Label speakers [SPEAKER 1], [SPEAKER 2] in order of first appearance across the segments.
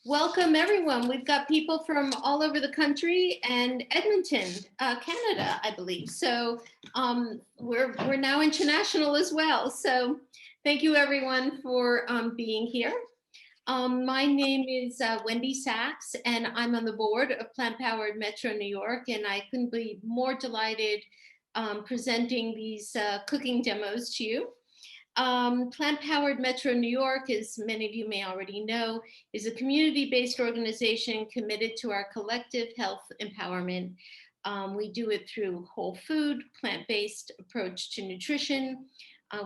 [SPEAKER 1] Welcome everyone. We've got people from all over the country and Edmonton, Canada, I believe. So we're now international as well. So thank you everyone for being here. My name is Wendy Sachs, and I'm on the board of Plant Powered Metro New York, and I couldn't be more delighted presenting these cooking demos to you. Plant Powered Metro New York, as many of you may already know, is a community-based organization committed to our collective health empowerment. We do it through whole food, plant-based approach to nutrition,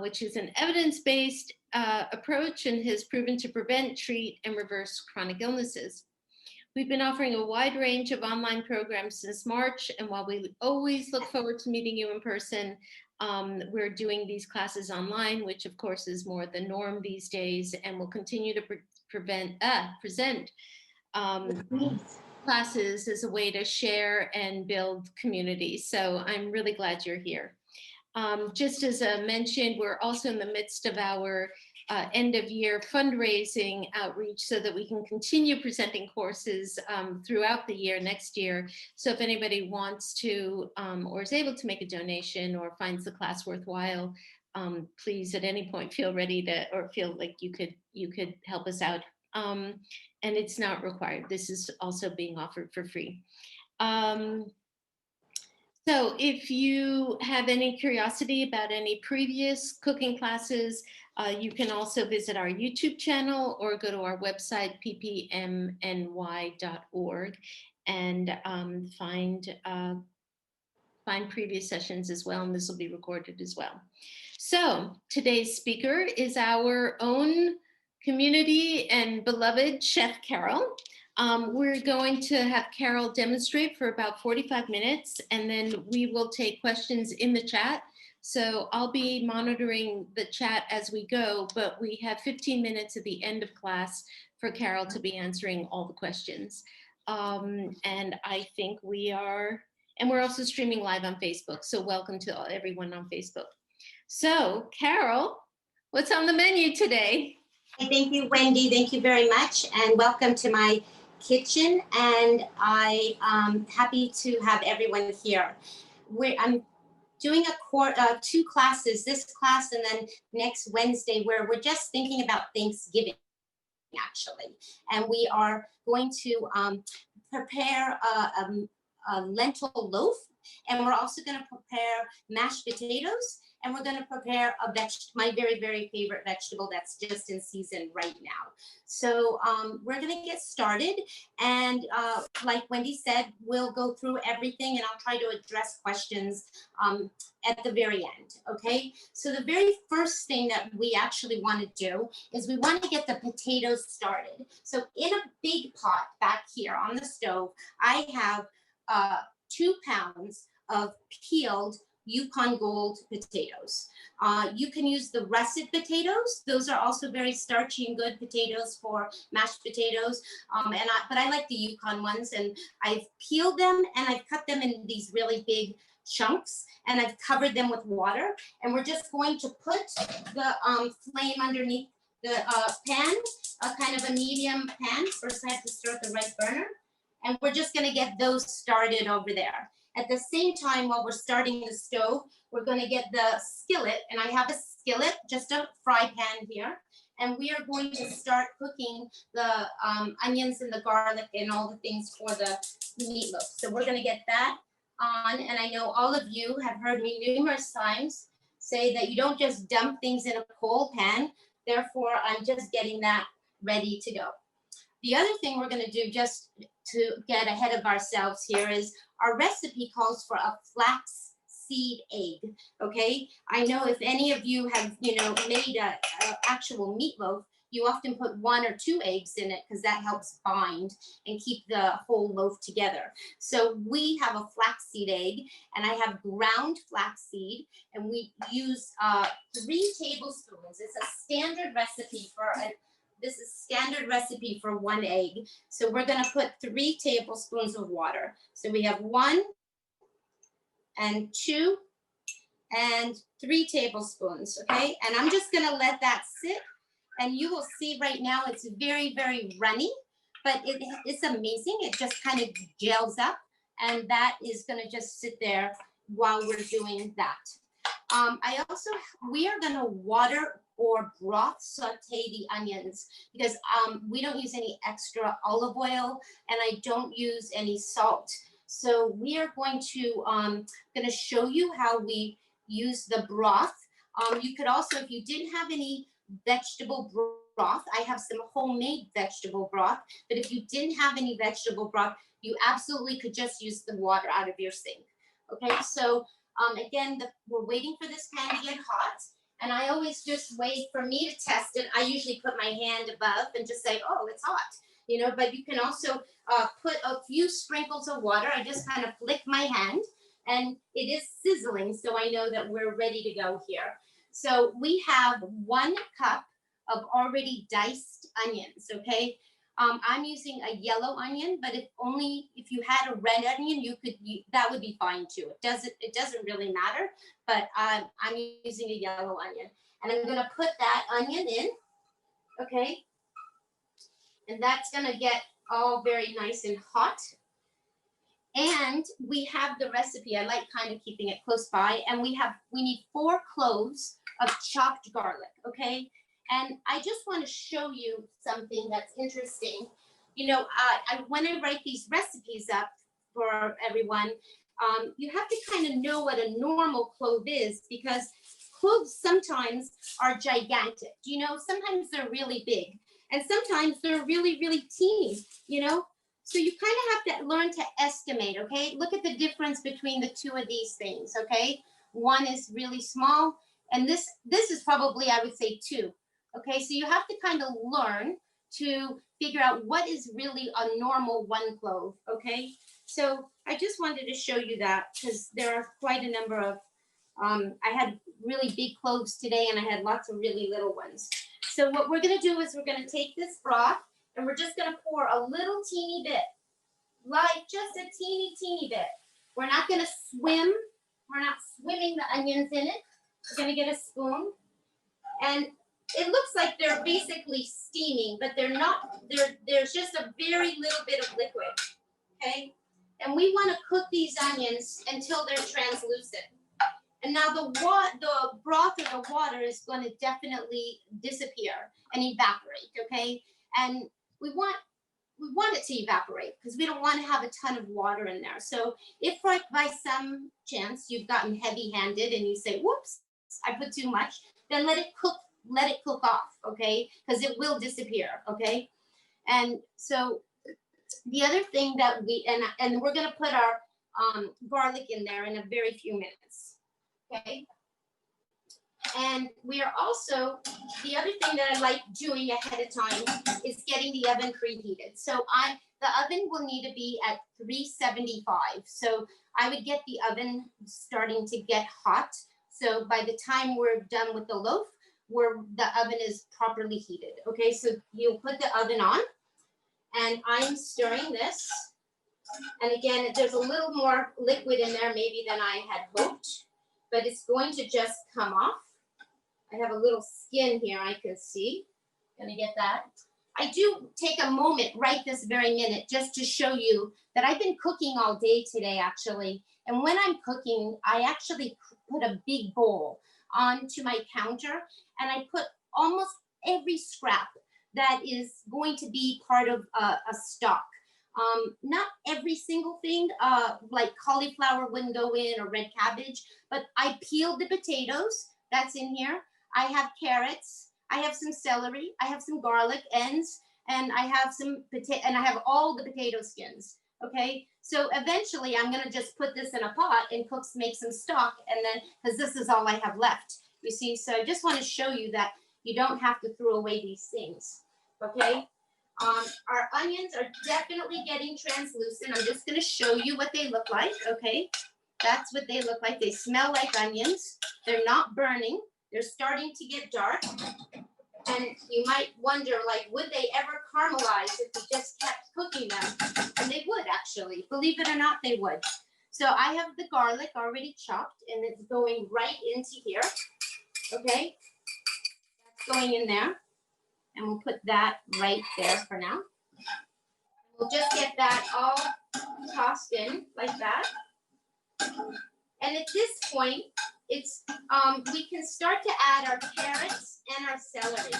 [SPEAKER 1] which is an evidence-based approach and has proven to prevent, treat, and reverse chronic illnesses. We've been offering a wide range of online programs since March, and while we always look forward to meeting you in person, we're doing these classes online, which of course is more the norm these days, and we'll continue to present classes as a way to share and build community. So I'm really glad you're here. Just as I mentioned, we're also in the midst of our end of year fundraising outreach so that we can continue presenting courses throughout the year next year. So if anybody wants to or is able to make a donation or finds the class worthwhile, please at any point feel ready to, or feel like you could help us out. And it's not required. This is also being offered for free. So if you have any curiosity about any previous cooking classes, you can also visit our YouTube channel or go to our website, ppmny.org, and find previous sessions as well, and this will be recorded as well. So today's speaker is our own community and beloved Chef Carole. We're going to have Carole demonstrate for about 45 minutes, and then we will take questions in the chat. So I'll be monitoring the chat as we go, but we have 15 minutes at the end of class for Carole to be answering all the questions. And I think we're also streaming live on Facebook. So welcome to everyone on Facebook. So Carole, what's on the menu today?
[SPEAKER 2] Thank you, Wendy. Thank you very much. And welcome to my kitchen. And I'm happy to have everyone here. I'm doing two classes, this class and then next Wednesday, where we're just thinking about Thanksgiving, actually. And we are going to prepare a lentil loaf. And we're also going to prepare mashed potatoes. And we're going to prepare my very, very favorite vegetable that's just in season right now. So we're going to get started. And like Wendy said, we'll go through everything and I'll try to address questions at the very end, okay? So the very first thing that we actually want to do is we want to get the potatoes started. So in a big pot back here on the stove, I have 2 pounds of peeled Yukon Gold potatoes. You can use the russet potatoes. Those are also very starchy and good potatoes for mashed potatoes. But I like the Yukon ones, and I've peeled them and I've cut them in these really big chunks, and I've covered them with water. And we're just going to put the flame underneath the pan, kind of a medium pan. First I have to start the right burner. And we're just gonna get those started over there. At the same time, while we're starting the stove, we're going to get the skillet, and I have a skillet, just a fry pan here, and we are going to start cooking the onions and the garlic and all the things for the meatloaf. So we're going to get that on, and I know all of you have heard me numerous times say that you don't just dump things in a coal pan, therefore I'm just getting that ready to go. The other thing we're going to do, just to get ahead of ourselves here, is our recipe calls for a flax seed egg, okay? I know if any of you have, made a actual meatloaf, you often put 1 or 2 eggs in it because that helps bind and keep the whole loaf together. So we have a flaxseed egg, and I have ground flaxseed, and we use 3 tablespoons. It's a standard recipe this is standard recipe for 1 egg. So we're going to put 3 tablespoons of water. So we have 1 and 2 and 3 tablespoons, okay? And I'm just going to let that sit. And you will see right now it's very, very runny. but it's amazing. It just kind of gels up, and that is gonna just sit there while we're doing that. We are gonna water or broth saute the onions because we don't use any extra olive oil and I don't use any salt. So we are going to gonna show you how we use the broth. You could also, if you didn't have any vegetable broth, I have some homemade vegetable broth, but if you didn't have any vegetable broth, you absolutely could just use the water out of your sink. Okay, so again, we're waiting for this pan to get hot, and I always just wait for me to test it. I usually put my hand above and just say, oh, it's hot, you know, but you can also put a few sprinkles of water. I just kind of flick my hand, and it is sizzling, so I know that we're ready to go here. So we have 1 cup of already diced onions, okay? I'm using a yellow onion, but if you had a red onion, that would be fine too. It doesn't really matter, but I'm using a yellow onion, and I'm gonna put that onion in, okay? And that's gonna get all very nice and hot. And we have the recipe. I like kind of keeping it close by, and we need 4 cloves of chopped garlic, okay? And I just want to show you something that's interesting. You know, when I write these recipes up for everyone, you have to kind of know what a normal clove is because cloves sometimes are gigantic. You know, sometimes they're really big, and sometimes they're really, really teeny, you know? So you kind of have to learn to estimate, okay? Look at the difference between the 2 of these things, okay? One is really small, and this is probably, I would say, 2. Okay, so you have to kind of learn to figure out what is really a normal 1 clove, okay? So I just wanted to show you that because there are quite a number of, I had really big cloves today and I had lots of really little ones. So what we're gonna do is we're gonna take this broth and we're just gonna pour a little teeny bit, like just a teeny, teeny bit. We're not gonna swim, we're not swimming the onions in it. We're gonna get a spoon, and it looks like they're basically steaming, but they're not. There's just a very little bit of liquid, okay? And we want to cook these onions until they're translucent. And now the broth or the water is going to definitely disappear and evaporate, okay? And we want it to evaporate because we don't want to have a ton of water in there. So if by some chance you've gotten heavy-handed and you say, whoops, I put too much, then let it cook off, okay? Because it will disappear, okay? And so the other thing that and we're gonna put our garlic in there in a very few minutes, okay? And we are also, the other thing that I like doing ahead of time is getting the oven preheated. So the oven will need to be at 375. So I would get the oven starting to get hot. So by the time we're done with the loaf, the oven is properly heated. Okay, so you'll put the oven on, and I'm stirring this. And again, there's a little more liquid in there maybe than I had hoped, but it's going to just come off. I have a little skin here I can see. Gonna get that. I do take a moment right this very minute just to show you that I've been cooking all day today actually. And when I'm cooking, I actually put a big bowl onto my counter and I put almost every scrap that is going to be part of a stock. Not every single thing, like cauliflower wouldn't go in or red cabbage, but I peeled the potatoes, that's in here. I have carrots, I have some celery, I have some garlic ends, and I have and I have all the potato skins, okay? So eventually I'm gonna just put this in a pot and make some stock, and then, because this is all I have left, you see? So I just wanna show you that you don't have to throw away these things, okay? Our onions are definitely getting translucent. I'm just gonna show you what they look like, okay? That's what they look like. They smell like onions. They're not burning. They're starting to get dark. And you might wonder, like, would they ever caramelize if we just kept cooking them? And they would, actually. Believe it or not, they would. So I have the garlic already chopped, and it's going right into here, okay? That's going in there. And we'll put that right there for now. We'll just get that all tossed in like that. And at this point, it's we can start to add our carrots and our celery,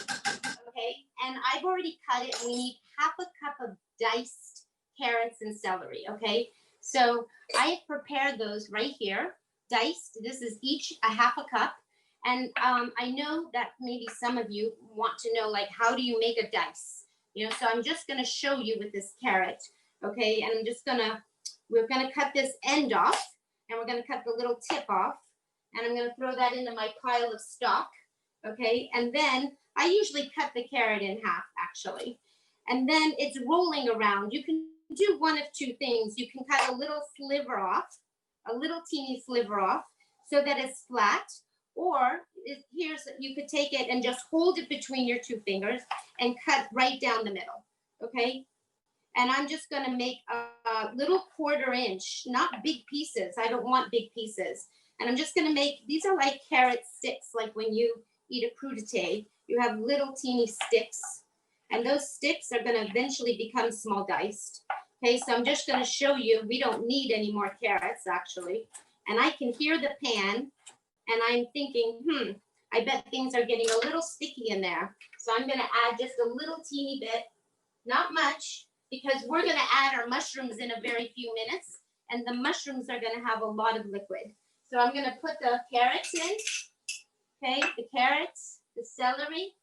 [SPEAKER 2] okay? And I've already cut it, and we need half a cup of diced carrots and celery, okay? So I have prepared those right here, diced. This is each a half a cup. And I know that maybe some of you want to know, like, how do you make a dice? You know, so I'm just gonna show you with this carrot, okay? And we're gonna cut this end off, and we're gonna cut the little tip off, and I'm gonna throw that into my pile of stock, okay? And then I usually cut the carrot in half, actually. And then it's rolling around. You can do one of two things. You can cut a little sliver off, a little teeny sliver off, so that it's flat. Or you could take it and just hold it between your two fingers and cut right down the middle, okay? And I'm just gonna make a little 1/4 inch, not big pieces. I don't want big pieces. And I'm just gonna make, these are like carrot sticks, like when you eat a crudité, you have little teeny sticks. And those sticks are gonna eventually become small diced. Okay, so I'm just gonna show you, we don't need any more carrots actually. And I can hear the pan, and I'm thinking, I bet things are getting a little sticky in there. So I'm gonna add just a little teeny bit, not much, because we're gonna add our mushrooms in a very few minutes, and the mushrooms are gonna have a lot of liquid. So I'm gonna put the carrots in, okay, the carrots, the celery.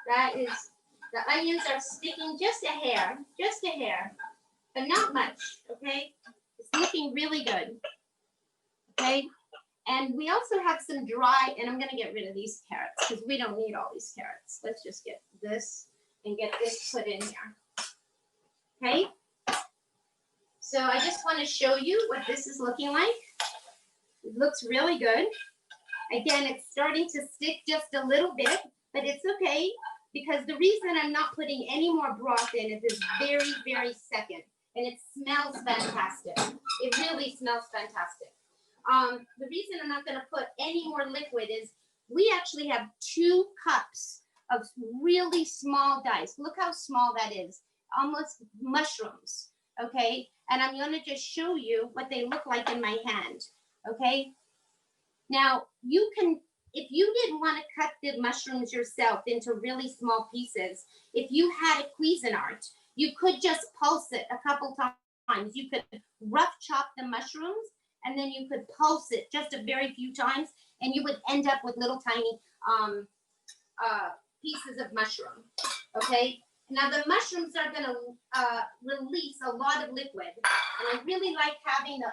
[SPEAKER 2] That is, the onions are sticking just a hair, but not much, okay? It's looking really good, okay? And we also have some dry, and I'm gonna get rid of these carrots because we don't need all these carrots. Let's just get this and get this put in here, okay? So I just wanna show you what this is looking like. It looks really good. Again, it's starting to stick just a little bit, but it's okay, because the reason I'm not putting any more broth in is it's very, very second, and it smells fantastic. It really smells fantastic. The reason I'm not gonna put any more liquid is we actually have 2 cups of really small dice. Look how small that is, almost mushrooms, okay? And I'm gonna just show you what they look like in my hand, okay? Now, you can, if you didn't want to cut the mushrooms yourself into really small pieces, if you had a Cuisinart, you could just pulse it a couple times. You could rough chop the mushrooms, and then you could pulse it just a very few times, and you would end up with little tiny pieces of mushroom, okay? Now, the mushrooms are gonna release a lot of liquid, and I really like having the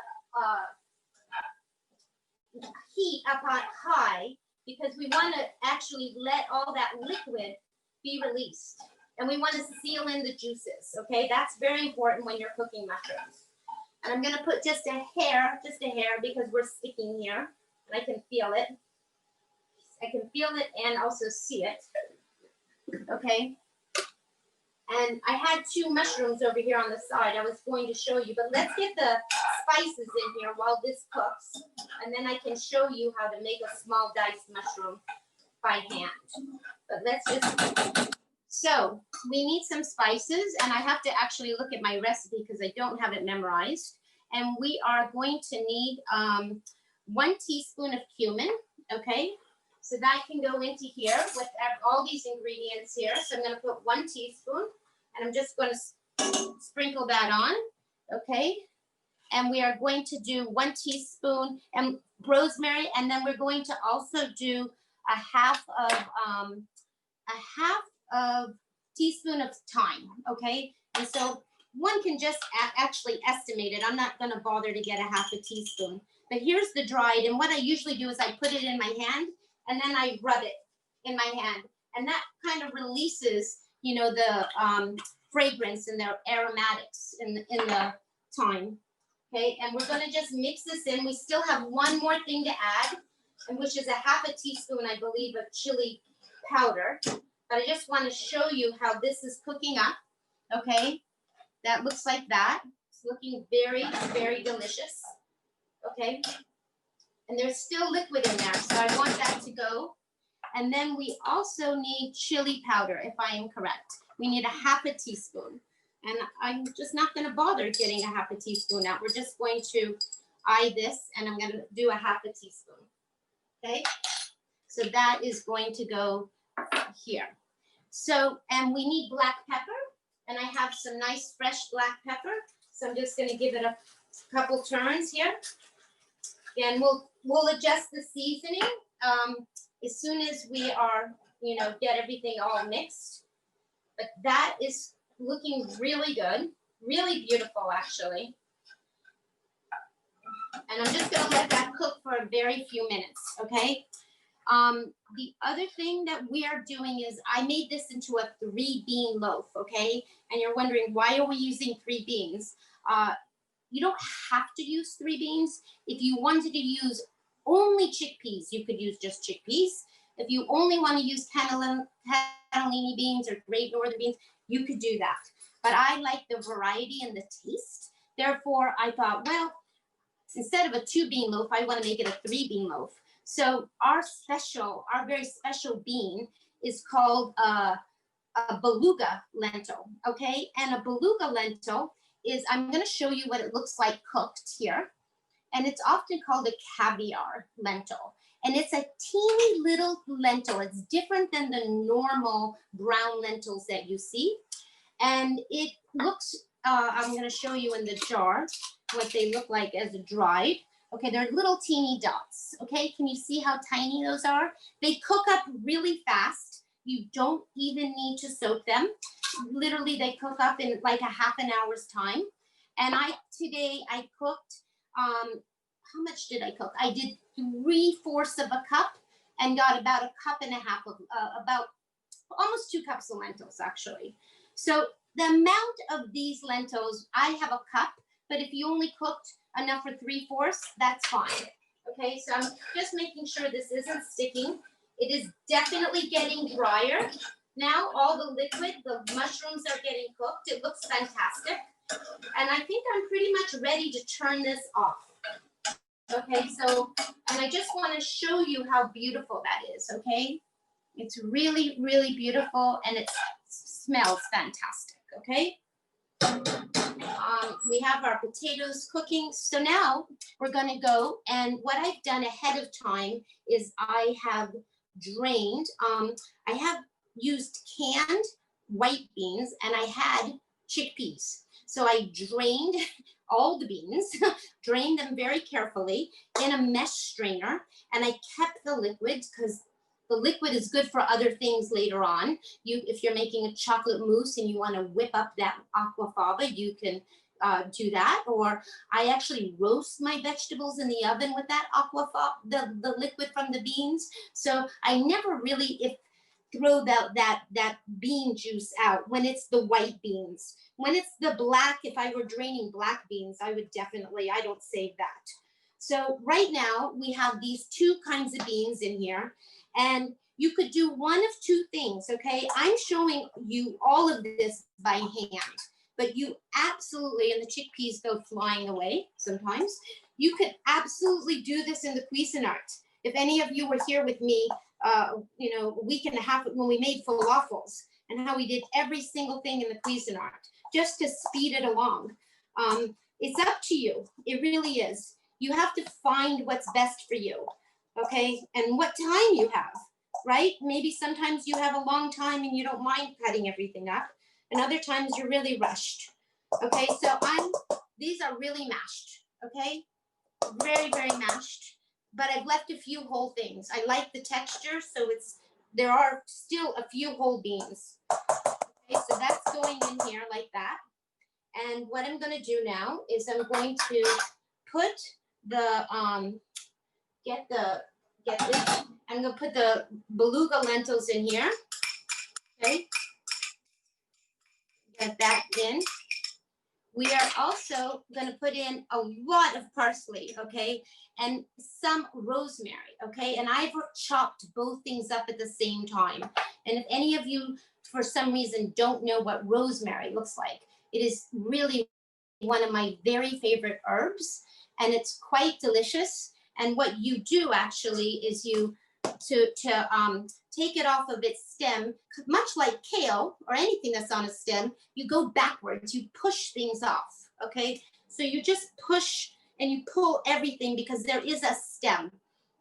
[SPEAKER 2] heat up on high, because we want to actually let all that liquid be released, and we want to seal in the juices, okay? That's very important when you're cooking mushrooms. And I'm going to put just a hair, because we're sticking here, and I can feel it. I can feel it and also see it, okay? And I had 2 mushrooms over here on the side I was going to show you, but let's get the spices in here while this cooks, and then I can show you how to make a small diced mushroom by hand. But let's just, so we need some spices, and I have to actually look at my recipe because I don't have it memorized. And we are going to need 1 teaspoon of cumin, okay? So that can go into here with all these ingredients here. So I'm gonna put 1 teaspoon, and I'm just gonna sprinkle that on, okay? And we are going to do 1 teaspoon and rosemary, and then we're going to also do a half of teaspoon of thyme, okay? And so one can just actually estimate it. I'm not gonna bother to get a half a teaspoon. But here's the dried, and what I usually do is I put it in my hand, and then I rub it in my hand. And that kind of releases, you know, the fragrance and the aromatics in the thyme. Okay, and we're gonna just mix this in. We still have one more thing to add, and which is a half a teaspoon, I believe, of chili powder. But I just want to show you how this is cooking up. Okay, that looks like that. It's looking very, very delicious. Okay, and there's still liquid in there, so I want that to go. And then we also need chili powder, if I am correct. we need a half a teaspoon. And I'm just not gonna bother getting a half a teaspoon out. We're just going to eye this, and I'm gonna do a half a teaspoon, okay? So that is going to go here. So, and we need black pepper, and I have some nice fresh black pepper. So I'm just gonna give it a couple turns here. Again, we'll adjust the seasoning as soon as we are, get everything all mixed. But that is looking really good, really beautiful actually. And I'm just gonna let that cook for a very few minutes, okay? The other thing that we are doing is I made this into a 3-bean loaf, okay? And you're wondering, why are we using 3 beans? You don't have to use 3 beans. If you wanted to use only chickpeas, you could use just chickpeas. If you only want to use cannellini beans or Great Northern beans, you could do that. But I like the variety and the taste. Therefore, I thought, well, instead of a 2-bean loaf, I want to make it a 3-bean loaf. So our very special bean is called a beluga lentil, okay? And a beluga lentil is, I'm going to show you what it looks like cooked here. And it's often called a caviar lentil. And it's a teeny little lentil. It's different than the normal brown lentils that you see. And it looks, I'm going to show you in the jar what they look like as dried. Okay, they're little teeny dots. Okay, can you see how tiny those are? They cook up really fast. You don't even need to soak them. Literally, they cook up in like a half an hour's time. And today I cooked, how much did I cook? I did 3/4 of a cup and got about a cup and a half of, about almost 2 cups of lentils actually. So the amount of these lentils, I have a cup, but if you only cooked enough for 3/4, that's fine. Okay, so I'm just making sure this isn't sticking. It is definitely getting drier. Now all the liquid, the mushrooms are getting cooked. It looks fantastic. And I think I'm pretty much ready to turn this off. Okay, so, and I just want to show you how beautiful that is, okay? It's really, really beautiful, and it smells fantastic, okay? We have our potatoes cooking. So now we're going to go, and what I've done ahead of time is I have drained, I have used canned white beans, and I had chickpeas. So I drained all the beans, drained them very carefully in a mesh strainer, and I kept the liquids because the liquid is good for other things later on. If you're making a chocolate mousse and you want to whip up that aquafaba, you can do that. Or I actually roast my vegetables in the oven with that aquafaba, the liquid from the beans. So I never really throw that bean juice out when it's the white beans. When it's the black, if I were draining black beans, I don't save that. So right now we have these 2 kinds of beans in here, and you could do one of 2 things, okay? I'm showing you all of this by hand, but you absolutely, and the chickpeas go flying away sometimes, you could absolutely do this in the Cuisinart. If any of you were here with me, a week and a half when we made falafels and how we did every single thing in the Cuisinart just to speed it along. It's up to you. It really is. You have to find what's best for you, okay? And what time you have, right? Maybe sometimes you have a long time and you don't mind cutting everything up, and other times you're really rushed, okay? So these are really mashed, okay? Very, very mashed. But I've left a few whole things. I like the texture, so there are still a few whole beans. Okay, so that's going in here like that. And what I'm going to do now is I'm going to put the I'm going to put the beluga lentils in here. Okay, get that in. We are also going to put in a lot of parsley, okay, and some rosemary, okay, and I've chopped both things up at the same time. And if any of you, for some reason, don't know what rosemary looks like, it is really one of my very favorite herbs, and it's quite delicious. And what you do actually is you to take it off of its stem, much like kale or anything that's on a stem, you go backwards, you push things off, okay? So you just push and you pull everything because there is a stem.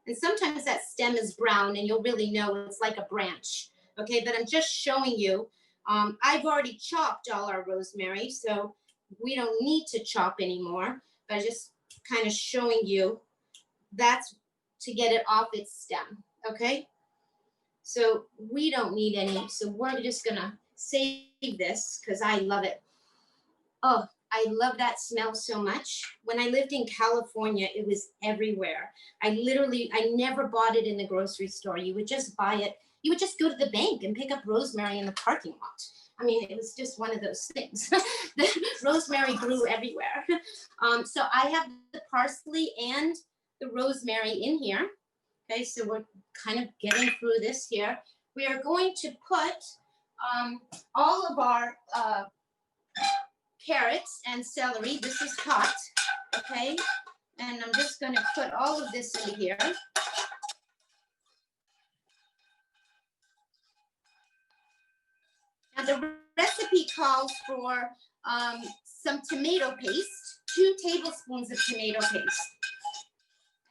[SPEAKER 2] And sometimes that stem is brown and you'll really know it's like a branch, okay? But I'm just showing you. I've already chopped all our rosemary, so we don't need to chop anymore. But I'm just kind of showing you that's to get it off its stem, okay? So we don't need any, so we're just gonna save this because I love it. Oh, I love that smell so much. When I lived in California, it was everywhere. I never bought it in the grocery store. You would just buy it. You would just go to the bank and pick up rosemary in the parking lot. I mean, it was just one of those things. The rosemary grew everywhere. So I have the parsley and the rosemary in here. Okay, so we're kind of getting through this here. We are going to put all of our carrots and celery. This is hot, okay? And I'm just going to put all of this in here. Now the recipe calls for some tomato paste, 2 tablespoons of tomato paste.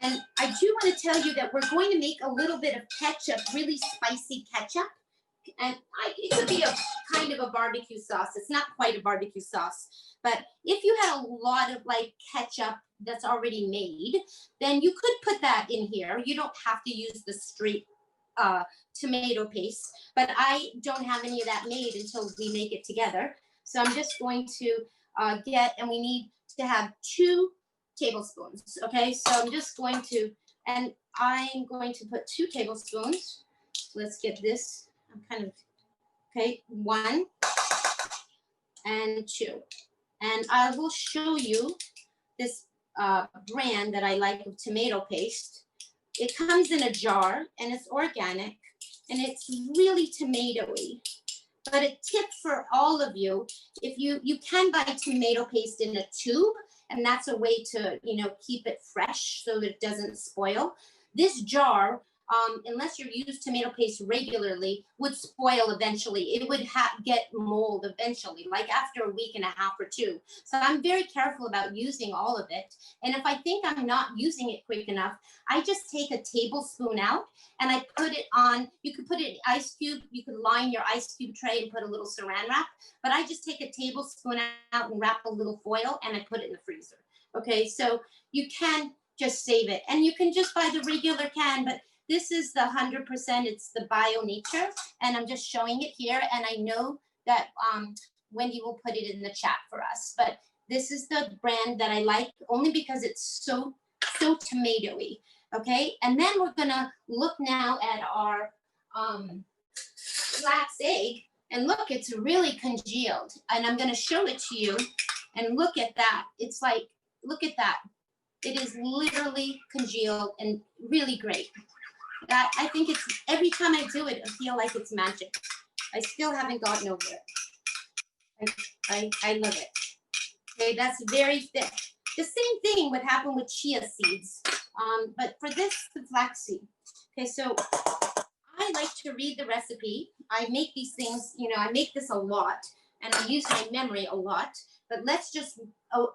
[SPEAKER 2] And I do want to tell you that we're going to make a little bit of ketchup, really spicy ketchup. And it could be a kind of a barbecue sauce. It's not quite a barbecue sauce. But if you had a lot of like ketchup that's already made, then you could put that in here. You don't have to use the straight tomato paste. But I don't have any of that made until we make it together. So I'm just going to and we need to have 2 tablespoons. Okay, so I'm just going to, and I'm going to put 2 tablespoons. Let's get this. I'm kind of, okay, 1 and 2. And I will show you this brand that I like of tomato paste. It comes in a jar and it's organic and it's really tomatoey. But a tip for all of you, if you can buy tomato paste in a tube, and that's a way to, keep it fresh so that it doesn't spoil. This jar, unless you use tomato paste regularly, would spoil eventually. It would get mold eventually, like after a week and a half or 2. So I'm very careful about using all of it. And if I think I'm not using it quick enough, I just take a tablespoon out and I put it on. You could put it in ice cube. You could line your ice cube tray and put a little saran wrap. But I just take a tablespoon out and wrap a little foil and I put it in the freezer. Okay, so you can just save it. And you can just buy the regular can, but this is the 100%, it's the bio nature, and I'm just showing it here. And I know that Wendy will put it in the chat for us, but this is the brand that I like only because it's so tomatoey, okay? And then we're gonna look now at our flax egg, and look, it's really congealed. And I'm gonna show it to you, and look at that. It's like, look at that. It is literally congealed and really great. That I think it's every time I do it, I feel like it's magic. I still haven't gotten over it. I love it. Okay, that's very thick. The same thing would happen with chia seeds, but for this, the flaxseed. Okay, so I like to read the recipe. I make these things, I make this a lot, and I use my memory a lot. But let's just,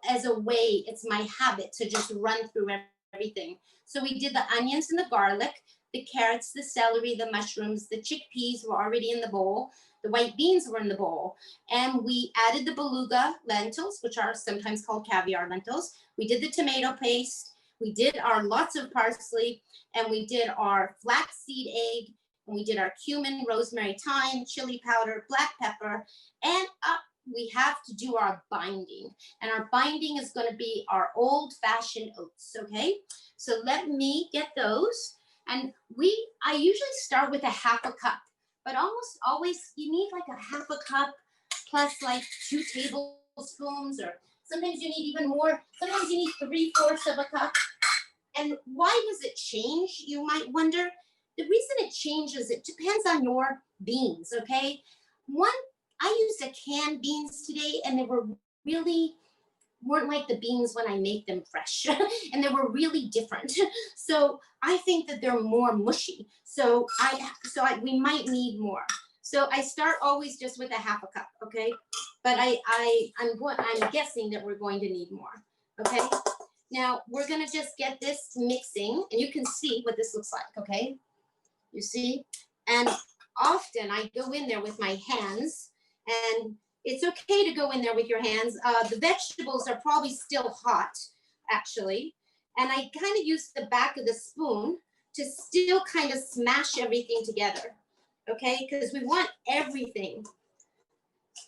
[SPEAKER 2] as a way, it's my habit to just run through everything. So we did the onions and the garlic, the carrots, the celery, the mushrooms, the chickpeas were already in the bowl. The white beans were in the bowl. And we added the beluga lentils, which are sometimes called caviar lentils. We did the tomato paste. We did our lots of parsley. And we did our flaxseed egg. And we did our cumin, rosemary, thyme, chili powder, black pepper. And we have to do our binding. And our binding is going to be our old-fashioned oats, okay? So let me get those. And I usually start with a half a cup, but almost always you need like a half a cup plus like 2 tablespoons, or sometimes you need even more. Sometimes you need 3/4 of a cup. And why does it change, you might wonder? The reason it changes, it depends on your beans, okay? I used a canned beans today and they were really weren't like the beans when I make them fresh, and they were really different. So I think that they're more mushy. So we might need more. So I start always just with a half a cup, okay? But I'm guessing that we're going to need more, okay? Now we're gonna just get this mixing, and you can see what this looks like, okay? You see? And often I go in there with my hands, and it's okay to go in there with your hands. The vegetables are probably still hot, actually. And I kind of use the back of the spoon to still kind of smash everything together, okay? Because we want everything.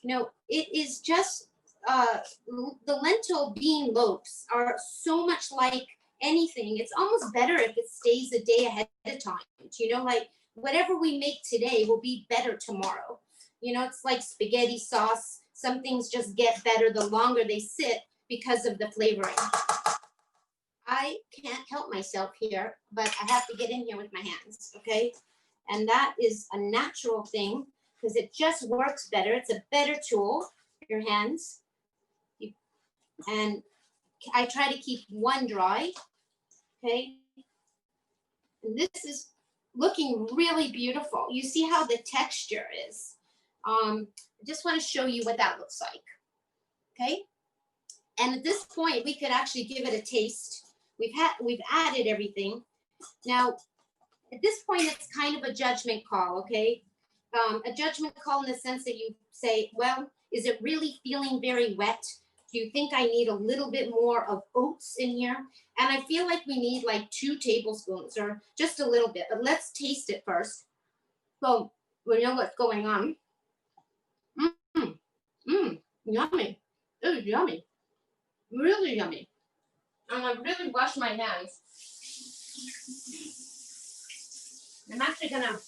[SPEAKER 2] You know, it is just, the lentil bean loaves are so much like anything. It's almost better if it stays a day ahead of time. You know, like whatever we make today will be better tomorrow. You know, it's like spaghetti sauce. Some things just get better the longer they sit because of the flavoring. I can't help myself here, but I have to get in here with my hands, okay? And that is a natural thing because it just works better. It's a better tool, your hands. And I try to keep one dry, okay? And this is looking really beautiful. You see how the texture is. I just want to show you what that looks like, okay? And at this point, we could actually give it a taste. We've added everything. Now, at this point, it's kind of a judgment call, okay? A judgment call in the sense that you say, well, is it really feeling very wet? Do you think I need a little bit more of oats in here? And I feel like we need like 2 tablespoons or just a little bit, but let's taste it first. So we know what's going on. Yummy. It was yummy. Really yummy. And I really wash my hands. I'm actually gonna,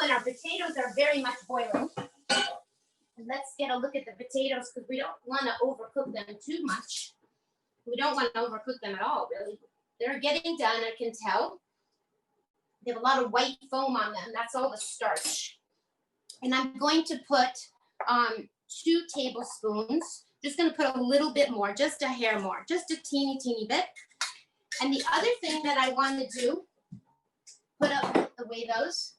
[SPEAKER 2] and our potatoes are very much boiling. And let's get a look at the potatoes because we don't want to overcook them too much. We don't want to overcook them at all, really. They're getting done, I can tell. They have a lot of white foam on them. That's all the starch. And I'm going to put 2 tablespoons. Just going to put a little bit more, just a hair more, just a teeny bit. And the other thing that I want to do, put up away those,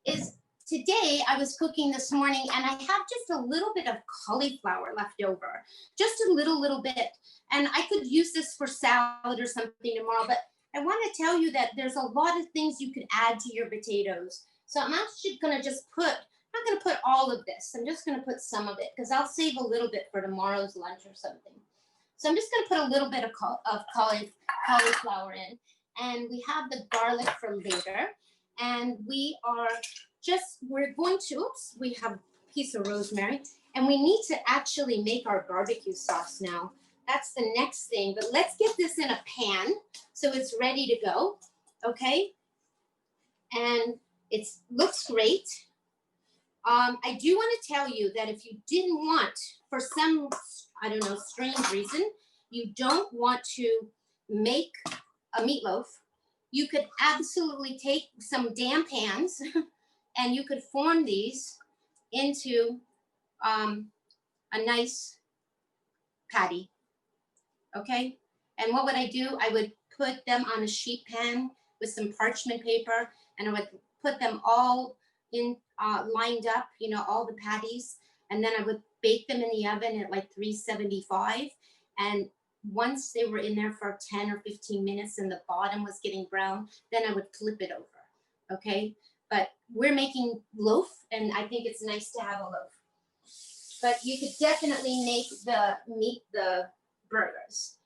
[SPEAKER 2] is today I was cooking this morning and I have just a little bit of cauliflower left over, just a little bit. And I could use this for salad or something tomorrow, but I want to tell you that there's a lot of things you could add to your potatoes. So I'm actually going to just put, I'm not going to put all of this. I'm just going to put some of it because I'll save a little bit for tomorrow's lunch or something. So I'm just going to put a little bit of cauliflower in. And we have the garlic for later. And we're going to, we have a piece of rosemary. And we need to actually make our barbecue sauce now. That's the next thing. But let's get this in a pan so it's ready to go. Okay? And it looks great. I do want to tell you that if you didn't want, for some, I don't know, strange reason, you don't want to make a meatloaf, you could absolutely take some damp pans and you could form these into a nice patty, okay? And what would I do? I would put them on a sheet pan with some parchment paper and I would put them all in lined up, you know, all the patties, and then I would bake them in the oven at like 375. And once they were in there for 10 or 15 minutes and the bottom was getting brown, then I would flip it over, okay? But we're making loaf, and I think it's nice to have a loaf. But you could definitely make the burgers.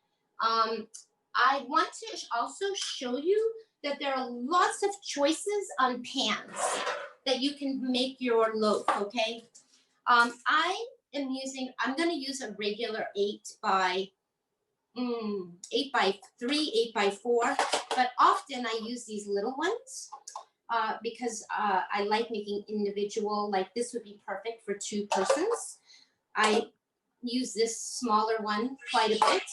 [SPEAKER 2] I want to also show you that there are lots of choices on pans that you can make your loaf, okay? I'm going to use a regular 8 by 3, 8 by 4, but often I use these little ones because I like making individual, like this would be perfect for 2 persons. I use this smaller one quite a bit.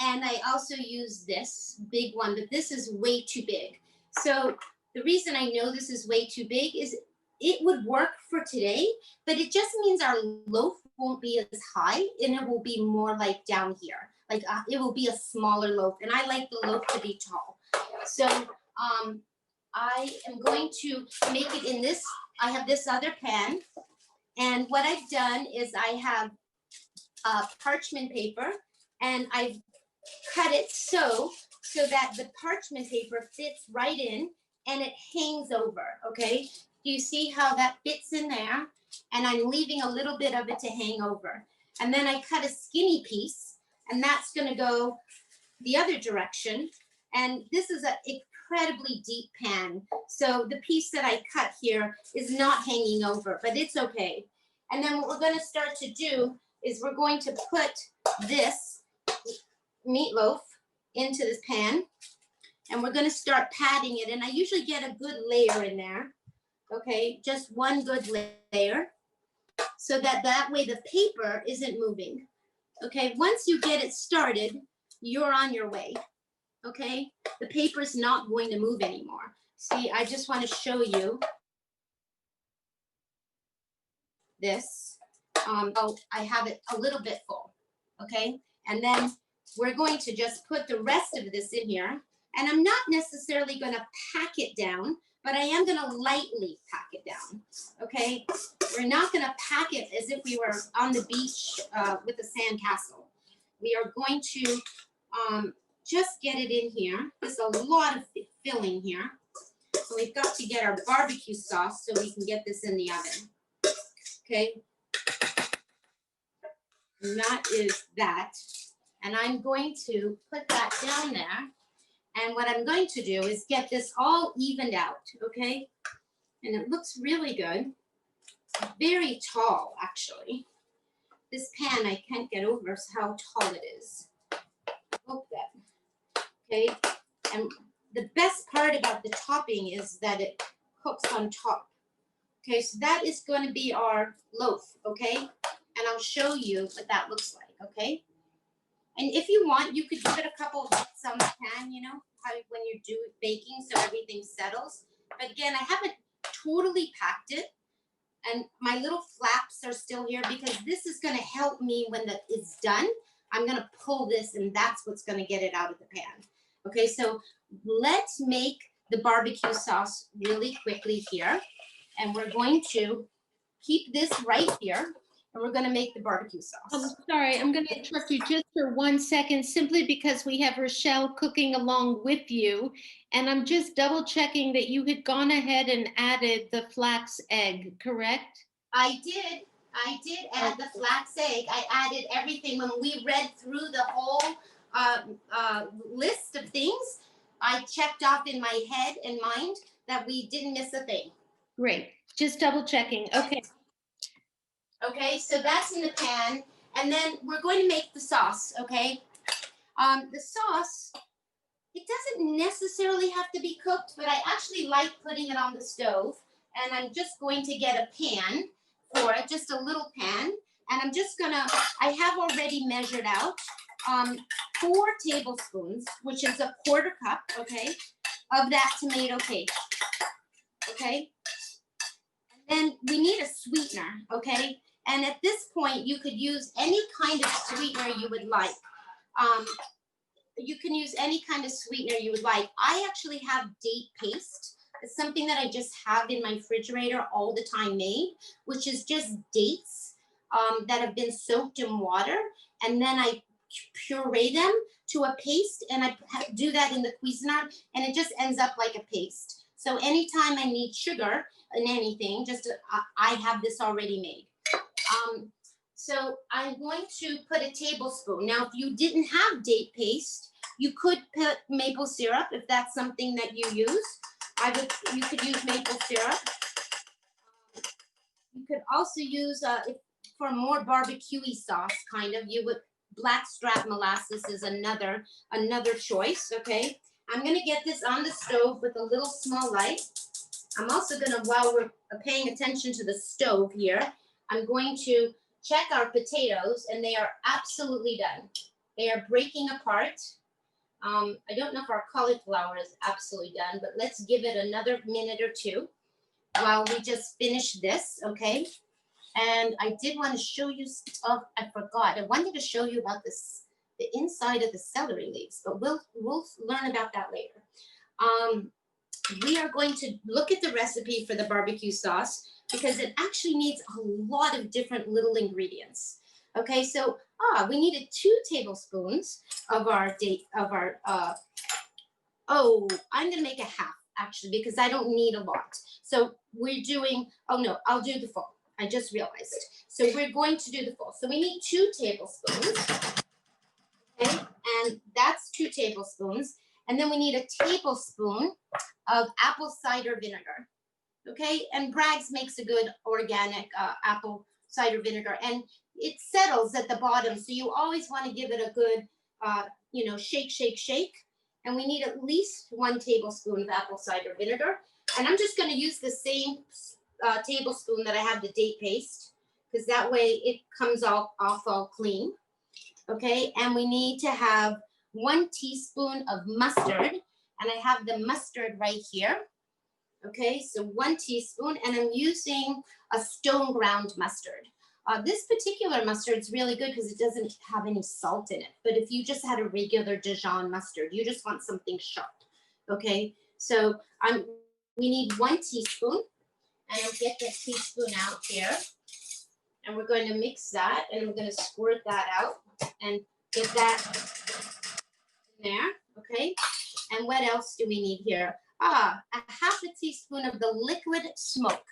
[SPEAKER 2] And I also use this big one, but this is way too big. So the reason I know this is way too big is it would work for today, but it just means our loaf won't be as high, and it will be more like down here. Like it will be a smaller loaf, and I like the loaf to be tall. So I am going to make it in this. I have this other pan, and what I've done is I have parchment paper, and I've cut it so that the parchment paper fits right in and it hangs over, okay? Do you see how that fits in there? And I'm leaving a little bit of it to hang over. And then I cut a skinny piece, and that's gonna go the other direction. And this is an incredibly deep pan. So the piece that I cut here is not hanging over, but it's okay. And then what we're gonna start to do is we're going to put this meatloaf into this pan, and we're gonna start patting it. And I usually get a good layer in there, okay? Just one good layer, so that way the paper isn't moving, okay? Once you get it started, you're on your way, okay? The paper's not going to move anymore. See, I just wanna show you this. Oh, I have it a little bit full, okay? And then we're going to just put the rest of this in here. And I'm not necessarily gonna pack it down, but I am gonna lightly pack it down, okay? We're not gonna pack it as if we were on the beach with a sandcastle. We are going to just get it in here. There's a lot of filling here. So we've got to get our barbecue sauce so we can get this in the oven, okay? And that is that. And I'm going to put that down there. And what I'm going to do is get this all evened out, okay? And it looks really good. Very tall, actually. This pan, I can't get over how tall it is. Look at that, okay? And the best part about the topping is that it cooks on top. Okay, so that is going to be our loaf, okay? And I'll show you what that looks like, okay? And if you want, you could give it a couple of hits on the pan, you know, how when you do baking so everything settles. But again, I haven't totally packed it, and my little flaps are still here because this is going to help me when it's done. I'm going to pull this, and that's what's going to get it out of the pan. Okay, so let's make the barbecue sauce really quickly here. And we're going to keep this right here, and we're gonna make the barbecue sauce.
[SPEAKER 1] I'm sorry, I'm gonna interrupt you just for 1 second, simply because we have Rochelle cooking along with you. And I'm just double checking that you had gone ahead and added the flax egg, correct?
[SPEAKER 2] I did add the flax egg. I added everything. When we read through the whole list of things, I checked off in my head and mind that we didn't miss a thing.
[SPEAKER 1] Great, just double checking, okay.
[SPEAKER 2] Okay, so that's in the pan, and then we're going to make the sauce, okay? The sauce, it doesn't necessarily have to be cooked, but I actually like putting it on the stove, and I'm just going to get a pan for it, just a little pan, and I'm just gonna, I have already measured out 4 tablespoons, which is a 1/4 cup, okay, of that tomato paste, okay? Then we need a sweetener, okay? And at this point, you could use any kind of sweetener you would like. You can use any kind of sweetener you would like. I actually have date paste. It's something that I just have in my refrigerator all the time made, which is just dates that have been soaked in water. And then I puree them to a paste, and I do that in the Cuisinart, and it just ends up like a paste. So anytime I need sugar in anything, I have this already made. So I'm going to put a tablespoon. Now, if you didn't have date paste, you could put maple syrup if that's something that you use. You could use maple syrup. You could also use, for more barbecue-y sauce, kind of, blackstrap molasses is another choice, okay? I'm gonna get this on the stove with a little small light. I'm also gonna, while we're paying attention to the stove here, I'm going to check our potatoes, and they are absolutely done. They are breaking apart. I don't know if our cauliflower is absolutely done, but let's give it another minute or two while we just finish this, okay? And I did want to show you stuff. I forgot. I wanted to show you about this, the inside of the celery leaves, but we'll learn about that later. We are going to look at the recipe for the barbecue sauce because it actually needs a lot of different little ingredients. Okay, so we needed 2 tablespoons of our I'm gonna make a half actually because I don't need a lot. So we're doing, oh no, I'll do the full. I just realized. So we're going to do the full. So we need 2 tablespoons. Okay, and that's 2 tablespoons. And then we need a tablespoon of apple cider vinegar. Okay, and Bragg's makes a good organic apple cider vinegar, and it settles at the bottom. So you always want to give it a good, shake, shake, shake. And we need at least 1 tablespoon of apple cider vinegar. And I'm just going to use the same tablespoon that I have the date paste, because that way it comes off all clean. Okay, and we need to have 1 teaspoon of mustard, and I have the mustard right here. Okay, so 1 teaspoon, and I'm using a stone ground mustard. This particular mustard is really good because it doesn't have any salt in it. But if you just had a regular Dijon mustard, you just want something sharp. Okay, so we need 1 teaspoon, and I'll get the teaspoon out here. And we're going to mix that, and we're going to squirt that out and get that in there. Okay, and what else do we need here? A half a teaspoon of the liquid smoke.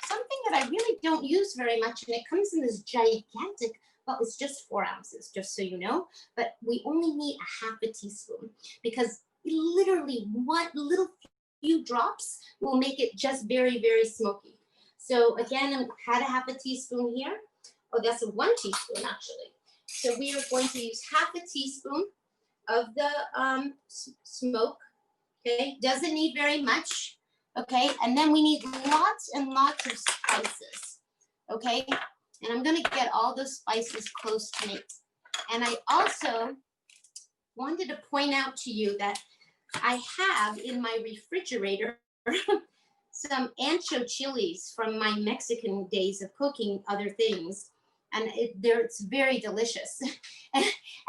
[SPEAKER 2] Something that I really don't use very much, and it comes in this gigantic, well, it's just 4 ounces, just so you know, but we only need a half a teaspoon because literally 1 little few drops will make it just very, very smoky. So again, I had a half a teaspoon here. Oh, that's a 1 teaspoon actually. So we are going to use half a teaspoon of the smoke. Okay, doesn't need very much. Okay, and then we need lots and lots of spices. Okay, and I'm gonna get all those spices close to me. And I also wanted to point out to you that I have in my refrigerator some ancho chilies from my Mexican days of cooking other things. And it's very delicious.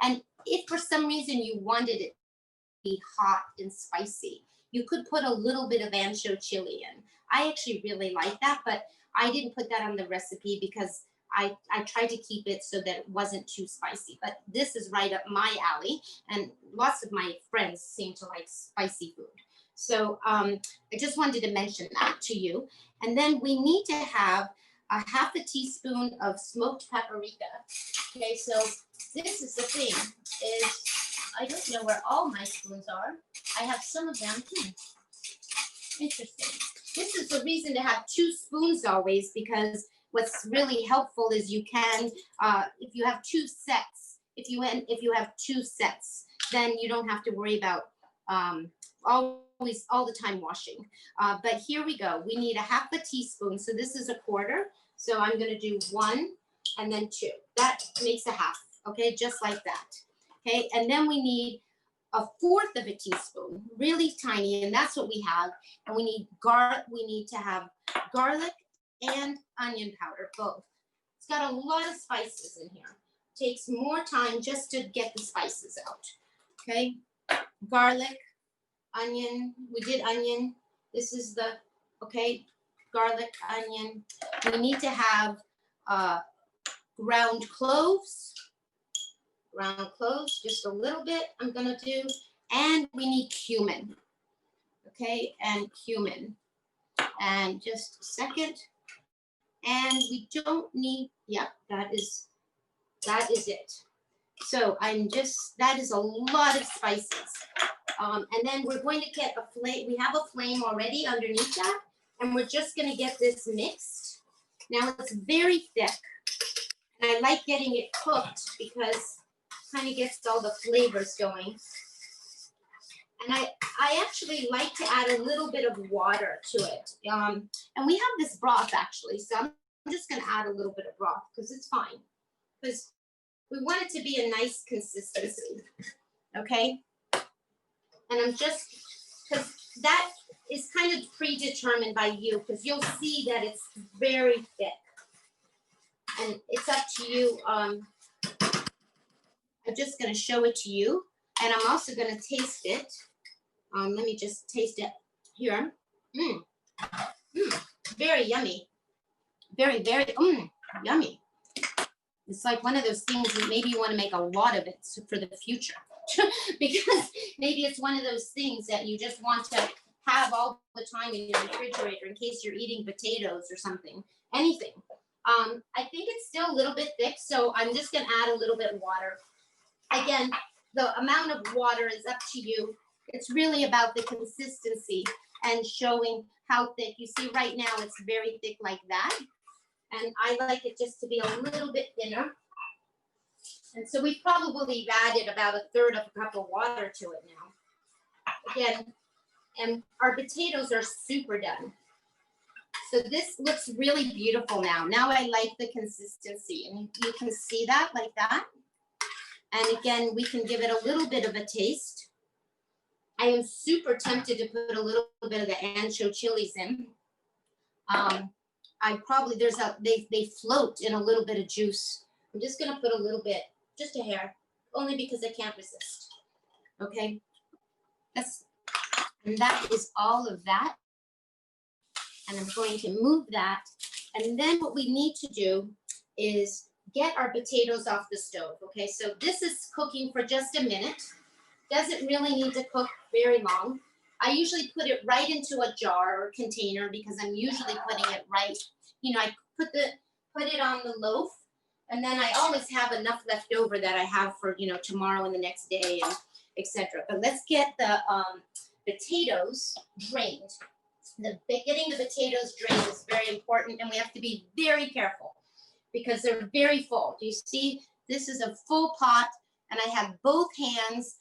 [SPEAKER 2] and if for some reason you wanted it to be hot and spicy, you could put a little bit of ancho chili in. I actually really like that, but I didn't put that on the recipe because I tried to keep it so that it wasn't too spicy. But this is right up my alley, and lots of my friends seem to like spicy food. So I just wanted to mention that to you. And then we need to have a half a teaspoon of smoked paprika. Okay, so this is the thing, is I don't know where all my spoons are. I have some of them. Interesting. This is the reason to have 2 spoons always, because what's really helpful is you can, if you have 2 sets, if you have 2 sets, then you don't have to worry about always all the time washing. But here we go. We need a half a teaspoon. So this is a quarter. So I'm going to do 1 and then 2. That makes a half. Okay, just like that. Okay, and then we need a 1/4 of a teaspoon, really tiny, and that's what we have. And we need garlic. We need to have garlic and onion powder, both. It's got a lot of spices in here. Takes more time just to get the spices out. Okay, garlic, onion. We did onion. This is the, okay, garlic, onion. We need to have ground cloves, just a little bit I'm gonna do. And we need cumin, okay, and cumin. And just a second. And we don't need, yep, that is it. So that is a lot of spices. And then we're going to get a flame. We have a flame already underneath that. And we're just going to get this mixed. Now it's very thick. And I like getting it cooked because it kind of gets all the flavors going. And I actually like to add a little bit of water to it. And we have this broth actually. So I'm just going to add a little bit of broth because it's fine. Because we want it to be a nice consistency. Okay. And I'm just, because that is kind of predetermined by you, because you'll see that it's very thick. and it's up to you. I'm just going to show it to you, and I'm also going to taste it. Let me just taste it here. Very yummy. Very, very yummy. It's like one of those things that maybe you want to make a lot of it for the future. Because maybe it's one of those things that you just want to have all the time in your refrigerator in case you're eating potatoes or something, anything. I think it's still a little bit thick, so I'm just going to add a little bit of water. Again, the amount of water is up to you. It's really about the consistency and showing how thick. You see right now it's very thick like that. And I like it just to be a little bit thinner. And so we've probably added about 1/3 of a cup of water to it now. Again, and our potatoes are super done. So this looks really beautiful now. Now I like the consistency, and you can see that like that. And again, we can give it a little bit of a taste. I am super tempted to put a little bit of the ancho chilies in. They float in a little bit of juice. I'm just gonna put a little bit, just a hair, only because I can't resist. Okay, and that is all of that. And I'm going to move that. And then what we need to do is get our potatoes off the stove. Okay, so this is cooking for just a minute. Doesn't really need to cook very long. I usually put it right into a jar or container because I'm usually putting it right, I put it on the loaf, and then I always have enough left over that I have for, tomorrow and the next day, and etc. But let's get the potatoes drained. Getting the potatoes drained is very important, and we have to be very careful because they're very full. Do you see? This is a full pot, and I have both hands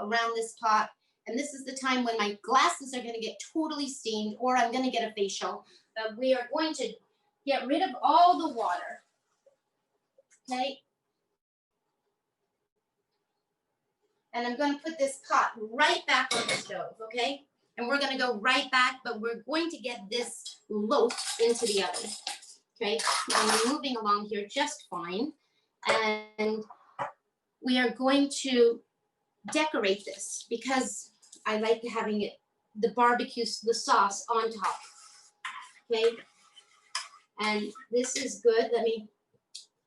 [SPEAKER 2] around this pot. And this is the time when my glasses are going to get totally stained, or I'm going to get a facial. We are going to get rid of all the water. Okay. And I'm going to put this pot right back on the stove. Okay. And we're going to go right back, but we're going to get this loaf into the oven. Okay. And we're moving along here just fine. And we are going to decorate this because I like having it, the sauce on top. Okay. And this is good.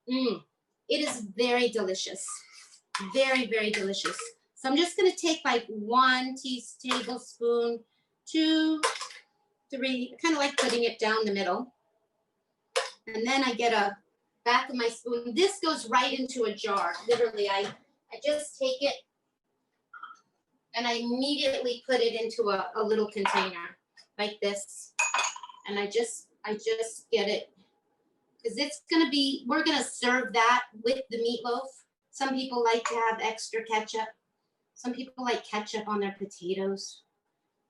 [SPEAKER 2] It is very delicious. Very, very delicious. So I'm just going to take like 1 tablespoon, 2, 3, kind of like putting it down the middle. And then I get a back of my spoon. This goes right into a jar. Literally, I just take it and I immediately put it into a little container like this. And I just get it because we're going to serve that with the meatloaf. Some people like to have extra ketchup. Some people like ketchup on their potatoes.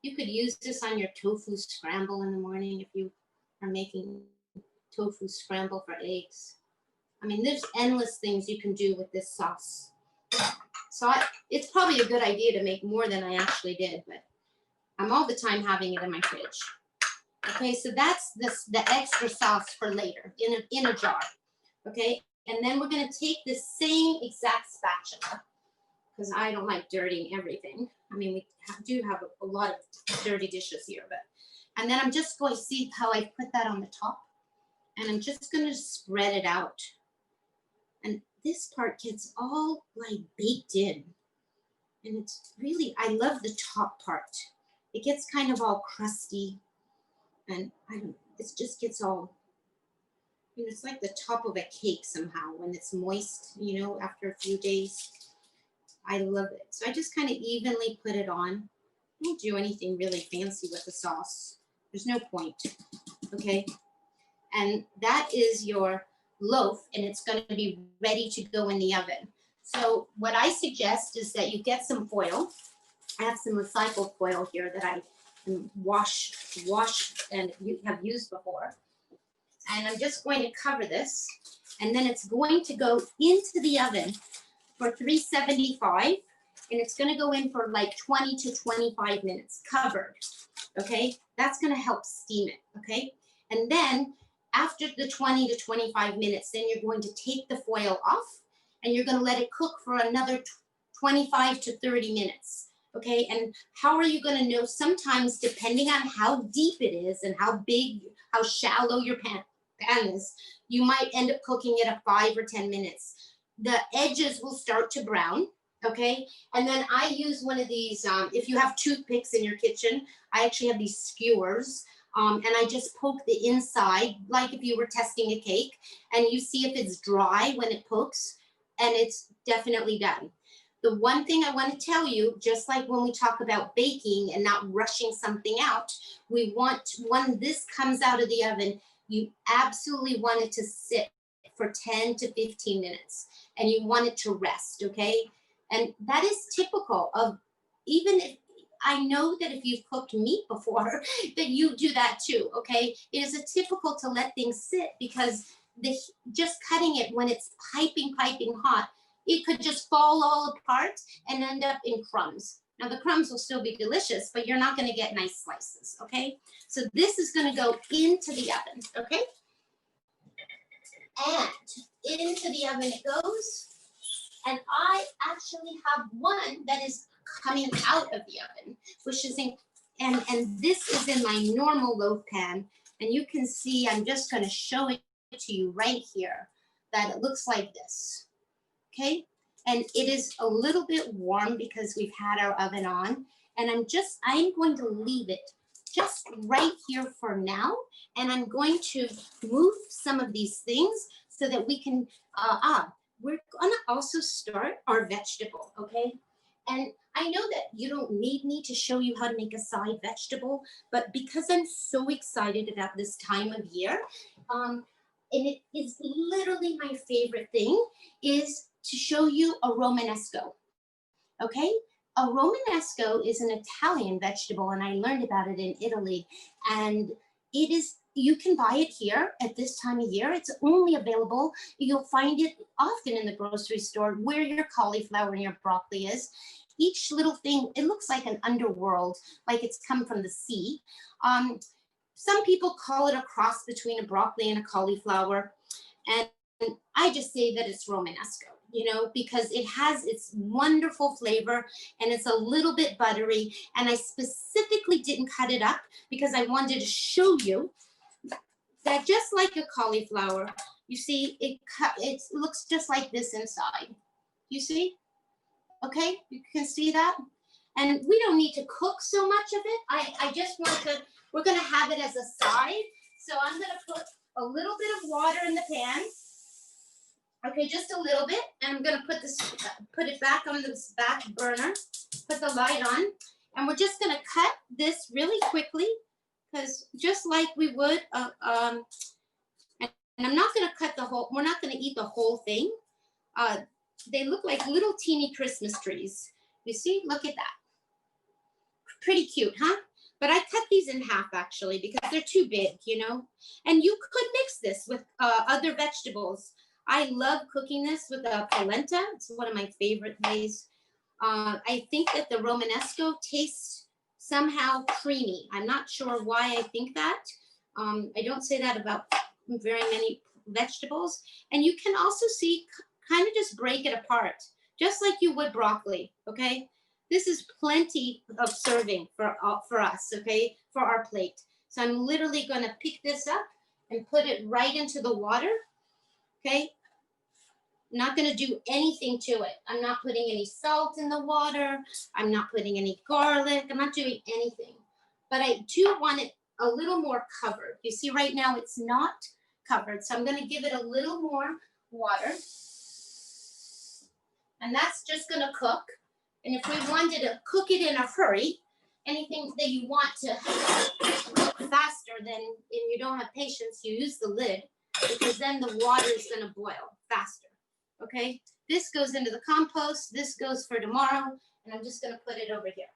[SPEAKER 2] You could use this on your tofu scramble in the morning if you are making tofu scramble for eggs. I mean, there's endless things you can do with this sauce. So it's probably a good idea to make more than I actually did, but I'm all the time having it in my fridge. Okay, so that's the extra sauce for later in a jar. Okay, and then we're going to take this same exact spatula because I don't like dirtying everything. I mean, we do have a lot of dirty dishes here, and then I'm just going to see how I put that on the top, and I'm just going to spread it out. And this part gets all like baked in. And it's really, I love the top part. It gets kind of all crusty. And it just gets all, it's like the top of a cake somehow when it's moist, after a few days. I love it. So I just kind of evenly put it on. I don't do anything really fancy with the sauce. There's no point. Okay. And that is your loaf, and it's going to be ready to go in the oven. So what I suggest is that you get some foil. I have some recycled foil here that I can wash and you have used before. And I'm just going to cover this, and then it's going to go into the oven for 375, and it's going to go in for like 20 to 25 minutes covered. Okay, that's going to help steam it. Okay, and then after the 20 to 25 minutes, then you're going to take the foil off and you're going to let it cook for another 25 to 30 minutes. Okay, and how are you going to know? Sometimes, depending on how deep it is and how big, how shallow your pan is, you might end up cooking it at 5 or 10 minutes. The edges will start to brown. Okay, and then I use one of these, if you have toothpicks in your kitchen, I actually have these skewers, and I just poke the inside, like if you were testing a cake, and you see if it's dry when it pokes, and it's definitely done. The one thing I want to tell you, just like when we talk about baking and not rushing something out, we want, when this comes out of the oven, you absolutely want it to sit for 10 to 15 minutes, and you want it to rest, okay? And that is typical of, even if, I know that if you've cooked meat before, that you do that too, okay? It is a typical to let things sit, because just cutting it when it's piping hot, it could just fall all apart and end up in crumbs. Now the crumbs will still be delicious, but you're not gonna get nice slices, okay? So this is gonna go into the oven, okay? And into the oven it goes. And I actually have one that is coming out of the oven, which is in, and this is in my normal loaf pan. And you can see, I'm just going to show it to you right here, that it looks like this. Okay. And it is a little bit warm because we've had our oven on. And I'm going to leave it just right here for now. And I'm going to move some of these things so that we can, we're gonna also start our vegetable, okay? And I know that you don't need me to show you how to make a side vegetable, but because I'm so excited about this time of year, and it is literally my favorite thing, is to show you a Romanesco, okay? A Romanesco is an Italian vegetable, and I learned about it in Italy, and it is, you can buy it here at this time of year. It's only available, you'll find it often in the grocery store where your cauliflower and your broccoli is. Each little thing, it looks like an underworld, like it's come from the sea. Some people call it a cross between a broccoli and a cauliflower. And I just say that it's Romanesco, you know, because it has its wonderful flavor and it's a little bit buttery. And I specifically didn't cut it up because I wanted to show you that just like a cauliflower, you see, it looks just like this inside. You see? Okay, you can see that? And we don't need to cook so much of it. I just want to, we're gonna have it as a side. So I'm gonna put a little bit of water in the pan. Okay, just a little bit. And I'm gonna put this, put it back on this back burner, put the light on. And we're just gonna cut this really quickly, because just like we would, and I'm not gonna cut the whole, we're not gonna eat the whole thing. They look like little teeny Christmas trees. You see, look at that. Pretty cute, huh? But I cut these in half actually because they're too big, you know? And you could mix this with other vegetables. I love cooking this with polenta. It's one of my favorite ways. I think that the Romanesco tastes somehow creamy. I'm not sure why I think that. I don't say that about very many vegetables. And you can also see, kind of just break it apart, just like you would broccoli, okay? This is plenty of serving for us, okay, for our plate. So I'm literally gonna pick this up and put it right into the water, okay? I'm not gonna do anything to it. I'm not putting any salt in the water. I'm not putting any garlic. I'm not doing anything. But I do want it a little more covered. You see right now it's not covered. So I'm gonna give it a little more water. And that's just gonna cook. And if we wanted to cook it in a hurry, anything that you want to cook faster than, and you don't have patience, you use the lid, because then the water is gonna boil faster, okay? This goes into the compost, this goes for tomorrow, and I'm just gonna put it over here.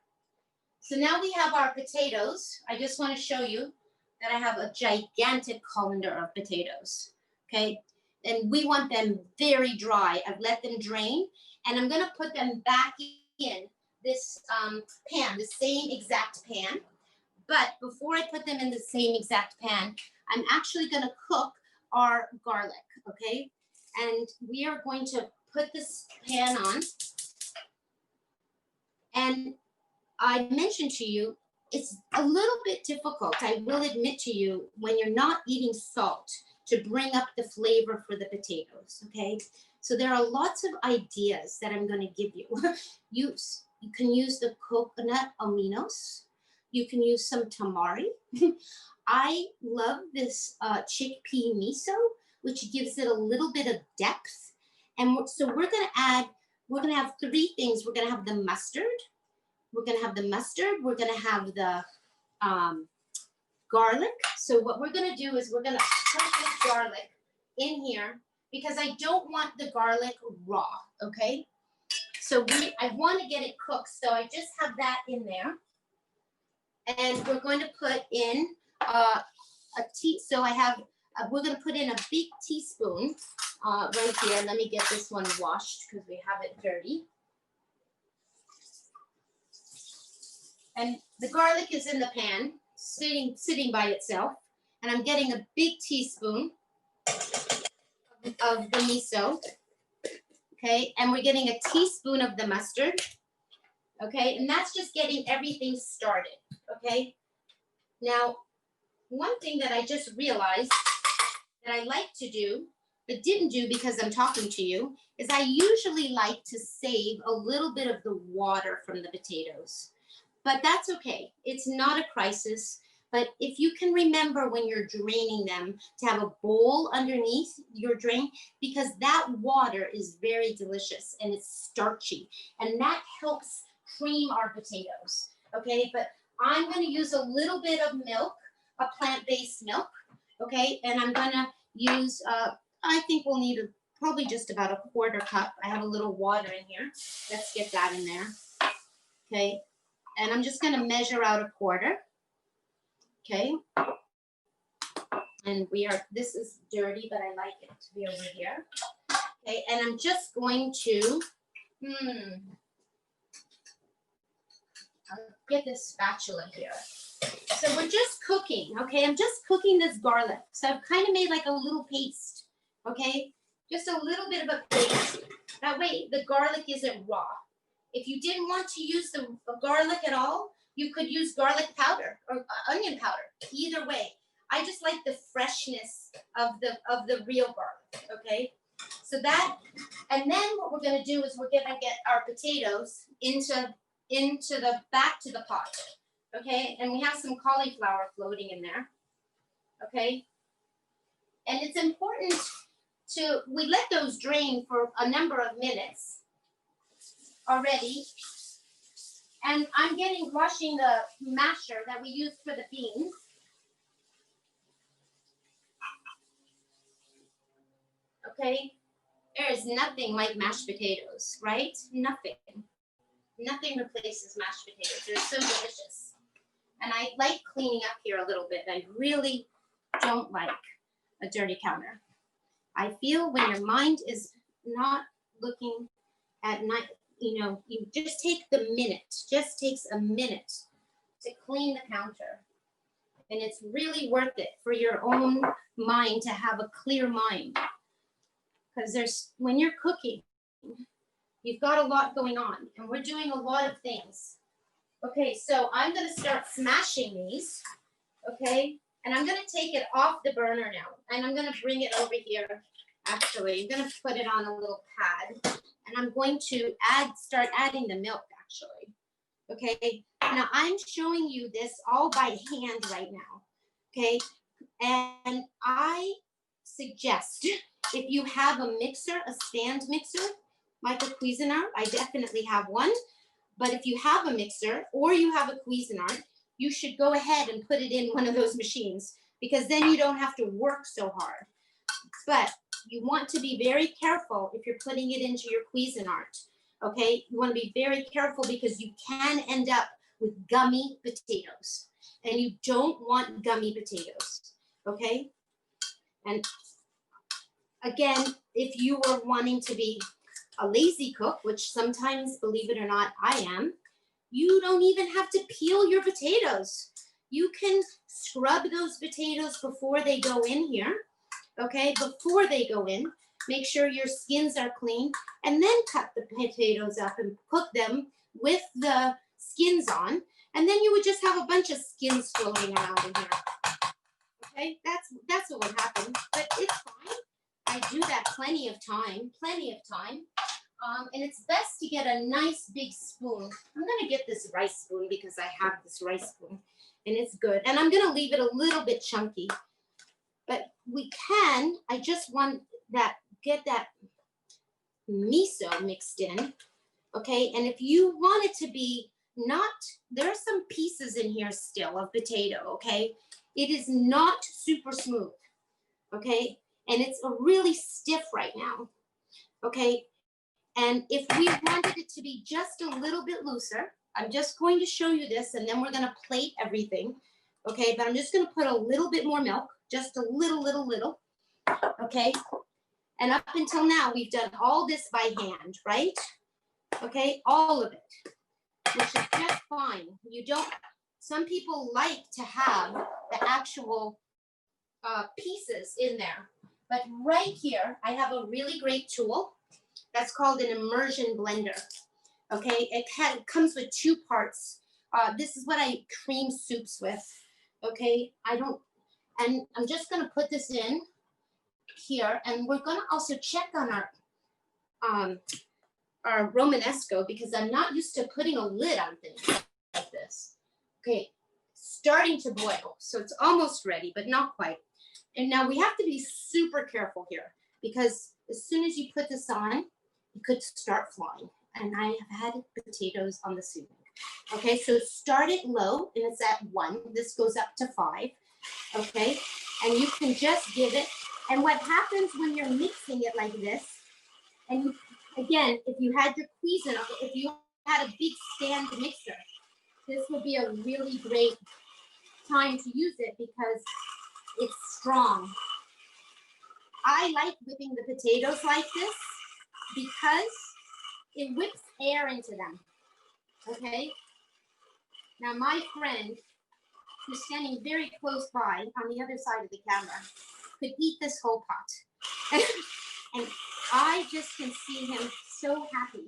[SPEAKER 2] So now we have our potatoes. I just wanna show you that I have a gigantic colander of potatoes, okay? And we want them very dry. I've let them drain, and I'm gonna put them back in this pan, the same exact pan. But before I put them in the same exact pan, I'm actually going to cook our garlic, okay? And we are going to put this pan on. And I mentioned to you, it's a little bit difficult, I will admit to you, when you're not eating salt to bring up the flavor for the potatoes, okay? So there are lots of ideas that I'm going to give you. You can use the coconut aminos. You can use some tamari. I love this chickpea miso, which gives it a little bit of depth. And so we're going to have three things. We're going to have the mustard. We're going to have the mustard. We're going to have the garlic. So what we're going to do is we're going to put this garlic in here because I don't want the garlic raw, okay? So I want to get it cooked. So I just have that in there. And we're going to put in so I have, we're going to put in a big teaspoon right here. Let me get this one washed because we have it dirty. And the garlic is in the pan, sitting by itself. And I'm getting a big teaspoon of the miso. Okay, and we're getting a teaspoon of the mustard. Okay, and that's just getting everything started. Okay, now one thing that I just realized that I like to do, but didn't do because I'm talking to you, is I usually like to save a little bit of the water from the potatoes. But that's okay. It's not a crisis. But if you can remember when you're draining them to have a bowl underneath your drain, because that water is very delicious and it's starchy and that helps cream our potatoes. Okay, but I'm going to use a little bit of milk, a plant-based milk. Okay, and I'm going to use, I think we'll need probably just about a quarter cup. I have a little water in here. Let's get that in there. Okay. And I'm just going to measure out a quarter. Okay. And this is dirty, but I like it to be over here. Okay. And I'm just going to, I'll get this spatula here. So we're just cooking. Okay. I'm just cooking this garlic. So I've kind of made like a little paste. Okay. Just a little bit of a paste. That way the garlic isn't raw. If you didn't want to use the garlic at all, you could use garlic powder or onion powder. Either way, I just like the freshness of the real garlic. Okay, so that, and then what we're going to do is we're going to get our potatoes into the back to the pot. Okay, and we have some cauliflower floating in there. Okay, and it's important we let those drain for a number of minutes already. And I'm washing the masher that we use for the beans. Okay, there is nothing like mashed potatoes, right? Nothing replaces mashed potatoes. They're so delicious. And I like cleaning up here a little bit. I really don't like a dirty counter. I feel when your mind is not looking at night, you just take the minute, just takes a minute to clean the counter. And it's really worth it for your own mind to have a clear mind. Because when you're cooking, you've got a lot going on and we're doing a lot of things. Okay, so I'm going to start smashing these. Okay, and I'm going to take it off the burner now. And I'm going to bring it over here. Actually, I'm going to put it on a little pad. And I'm going to start adding the milk, actually. Okay, now I'm showing you this all by hand right now. Okay, and I suggest if you have a mixer, a stand mixer, like a Cuisinart, I definitely have one. But if you have a mixer or you have a Cuisinart, you should go ahead and put it in one of those machines because then you don't have to work so hard. But you want to be very careful if you're putting it into your Cuisinart. Okay, you want to be very careful because you can end up with gummy potatoes and you don't want gummy potatoes. Okay, and again, if you were wanting to be a lazy cook, which sometimes, believe it or not, I am, you don't even have to peel your potatoes. You can scrub those potatoes before they go in here, okay? Before they go in, make sure your skins are clean, and then cut the potatoes up and cook them with the skins on, and then you would just have a bunch of skins floating around in here. Okay, that's what would happen, but it's fine. I do that plenty of time. And it's best to get a nice big spoon. I'm gonna get this rice spoon because I have this rice spoon and it's good. And I'm gonna leave it a little bit chunky, but we can, I just want that, get that miso mixed in, okay? And if you want it to be not, there are some pieces in here still of potato, okay? It is not super smooth, okay? And it's a really stiff right now, okay? And if we wanted it to be just a little bit looser, I'm just going to show you this and then we're gonna plate everything, okay? But I'm just gonna put a little bit more milk, just a little, okay? And up until now, we've done all this by hand, right? Okay, all of it, which is just fine. You don't, some people like to have the actual pieces in there. But right here, I have a really great tool that's called an Immersion Blender. Okay, it comes with 2 parts. This is what I cream soups with. Okay, and I'm just gonna put this in here, and we're gonna also check on our Romanesco because I'm not used to putting a lid on things like this. Okay, starting to boil, so it's almost ready, but not quite. And now we have to be super careful here because as soon as you put this on, it could start flying. And I have had potatoes on the ceiling. Okay, so start it low and it's at 1. This goes up to 5. Okay, and you can just give it. And what happens when you're mixing it like this, and you, again, if you had your Cuisin, if you had a big stand mixer, this would be a really great time to use it because it's strong. I like whipping the potatoes like this because it whips air into them, okay? Now my friend, who's standing very close by on the other side of the camera, could eat this whole pot. And I just can see him so happy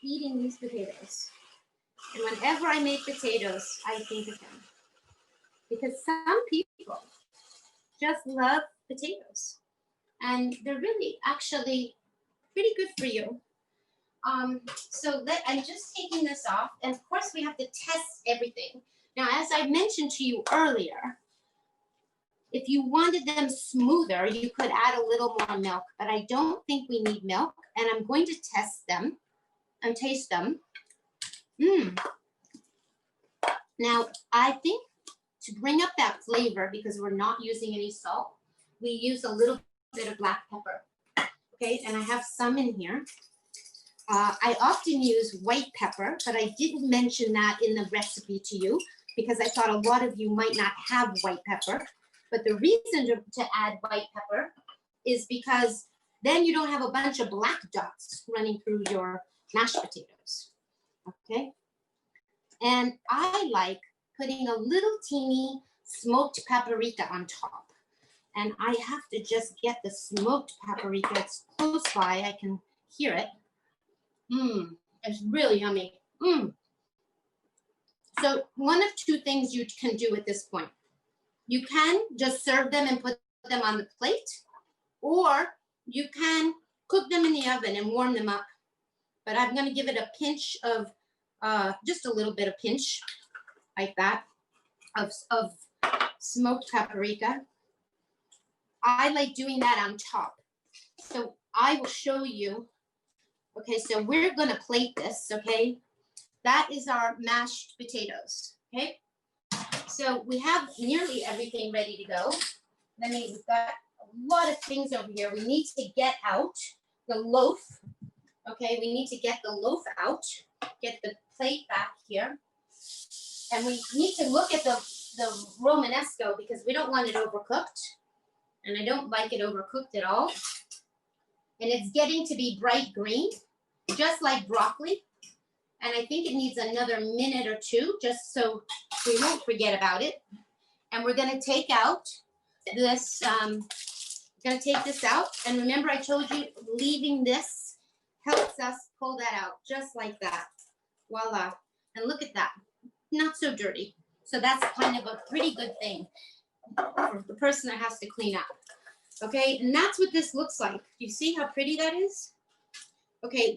[SPEAKER 2] eating these potatoes. And whenever I make potatoes, I think of him. Because some people just love potatoes. And they're really actually pretty good for you. I'm just taking this off. And of course we have to test everything. Now, as I mentioned to you earlier, if you wanted them smoother, you could add a little more milk, but I don't think we need milk. And I'm going to test them and taste them. Now, I think to bring up that flavor, because we're not using any salt, we use a little bit of black pepper. Okay, and I have some in here. I often use white pepper, but I didn't mention that in the recipe to you because I thought a lot of you might not have white pepper. But the reason to add white pepper is because then you don't have a bunch of black dots running through your mashed potatoes, okay? And I like putting a little teeny smoked paprika on top. And I have to just get the smoked paprika. It's close by, I can hear it. It's really yummy. So one of 2 things you can do at this point. You can just serve them and put them on the plate, or you can cook them in the oven and warm them up. But I'm going to give it a pinch of, just a little bit of pinch, like that, of smoked paprika. I like doing that on top. So I will show you. Okay, so we're going to plate this, okay? That is our mashed potatoes, okay? So we have nearly everything ready to go. We've got a lot of things over here. We need to get out the loaf. Okay, we need to get the loaf out, get the plate back here. And we need to look at the Romanesco because we don't want it overcooked. And I don't like it overcooked at all. And it's getting to be bright green, just like broccoli. And I think it needs another minute or two just so we won't forget about it. And we're gonna take out this, gonna take this out. And remember I told you leaving this helps us pull that out just like that. Voila. And look at that, not so dirty. So that's kind of a pretty good thing for the person that has to clean up. Okay, and that's what this looks like. You see how pretty that is? Okay,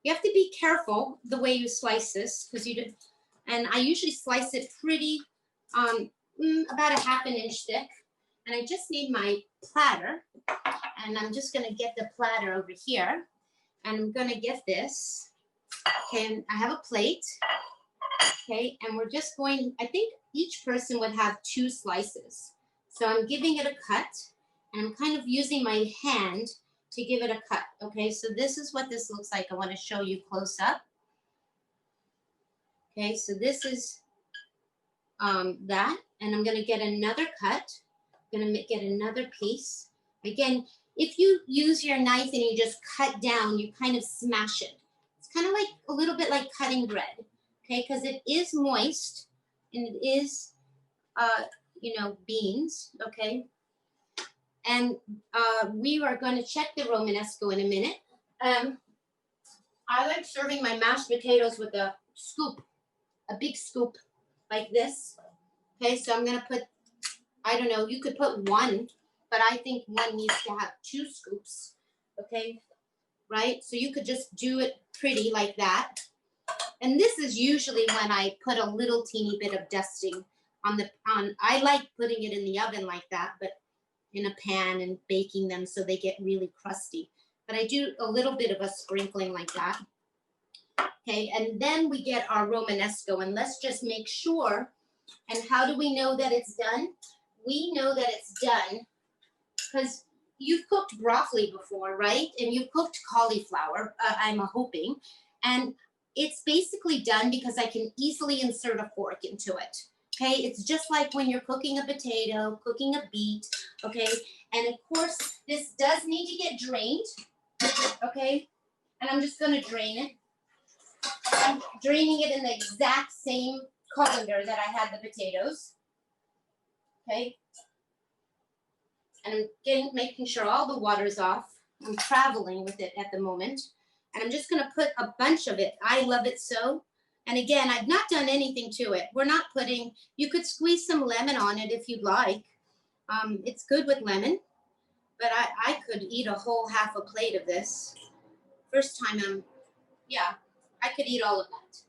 [SPEAKER 2] you have to be careful the way you slice this because you did, and I usually slice it pretty, about a ½ inch thick. And I just need my platter, and I'm just gonna get the platter over here, and I'm gonna get this. Okay, and I have a plate. Okay, and we're just going, I think each person would have 2 slices. So I'm giving it a cut, and I'm kind of using my hand to give it a cut. Okay, so this is what this looks like. I want to show you close up. Okay, so this is that, and I'm going to get another cut. I'm going to get another piece. Again, if you use your knife and you just cut down, you kind of smash it. It's kind of like a little bit like cutting bread. Okay, because it is moist and it is, you know, beans. Okay. And we are going to check the Romanesco in a minute. I like serving my mashed potatoes with a scoop, a big scoop like this. Okay, so I'm going to put, I don't know, you could put 1, but I think 1 needs to have 2 scoops. Okay, right? So you could just do it pretty like that. And this is usually when I put a little teeny bit of dusting on I like putting it in the oven like that, but in a pan and baking them so they get really crusty. But I do a little bit of a sprinkling like that. Okay, and then we get our Romanesco, and let's just make sure. And how do we know that it's done? We know that it's done because you've cooked broccoli before, right? And you've cooked cauliflower, I'm hoping. And it's basically done because I can easily insert a fork into it. Okay, it's just like when you're cooking a potato, cooking a beet, okay? And of course, this does need to get drained, okay? And I'm just gonna drain it. I'm draining it in the exact same colander that I had the potatoes, okay? And I'm making sure all the water's off. I'm traveling with it at the moment. And I'm just gonna put a bunch of it. I love it so. And again, I've not done anything to it. We're not putting, you could squeeze some lemon on it if you'd like. It's good with lemon, but I could eat a whole half a plate of this. First time yeah, I could eat all of that.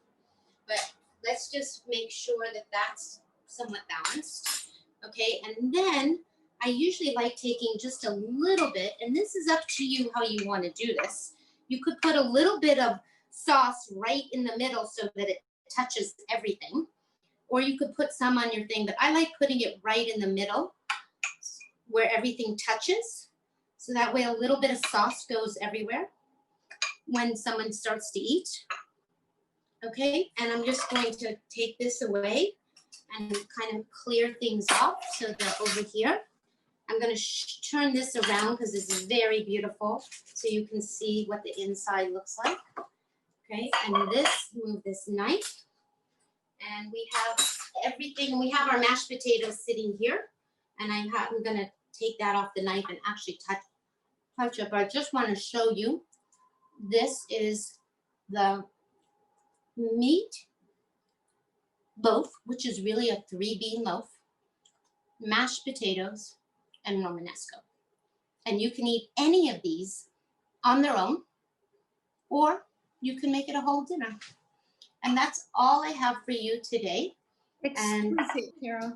[SPEAKER 2] But let's just make sure that that's somewhat balanced. Okay, and then I usually like taking just a little bit, and this is up to you how you want to do this. You could put a little bit of sauce right in the middle so that it touches everything, or you could put some on your thing, but I like putting it right in the middle where everything touches, so that way a little bit of sauce goes everywhere when someone starts to eat. Okay, and I'm just going to take this away and kind of clear things off so that over here, I'm going to turn this around because this is very beautiful so you can see what the inside looks like. Okay, and this, move this knife, and we have everything. We have our mashed potatoes sitting here, and I'm going to take that off the knife and actually touch up. I just want to show you, this is the meat loaf, which is really a 3-bean loaf, mashed potatoes, and Romanesco. And you can eat any of these on their own, or you can make it a whole dinner. And that's all I have for you today.
[SPEAKER 1] Exquisite, Carole.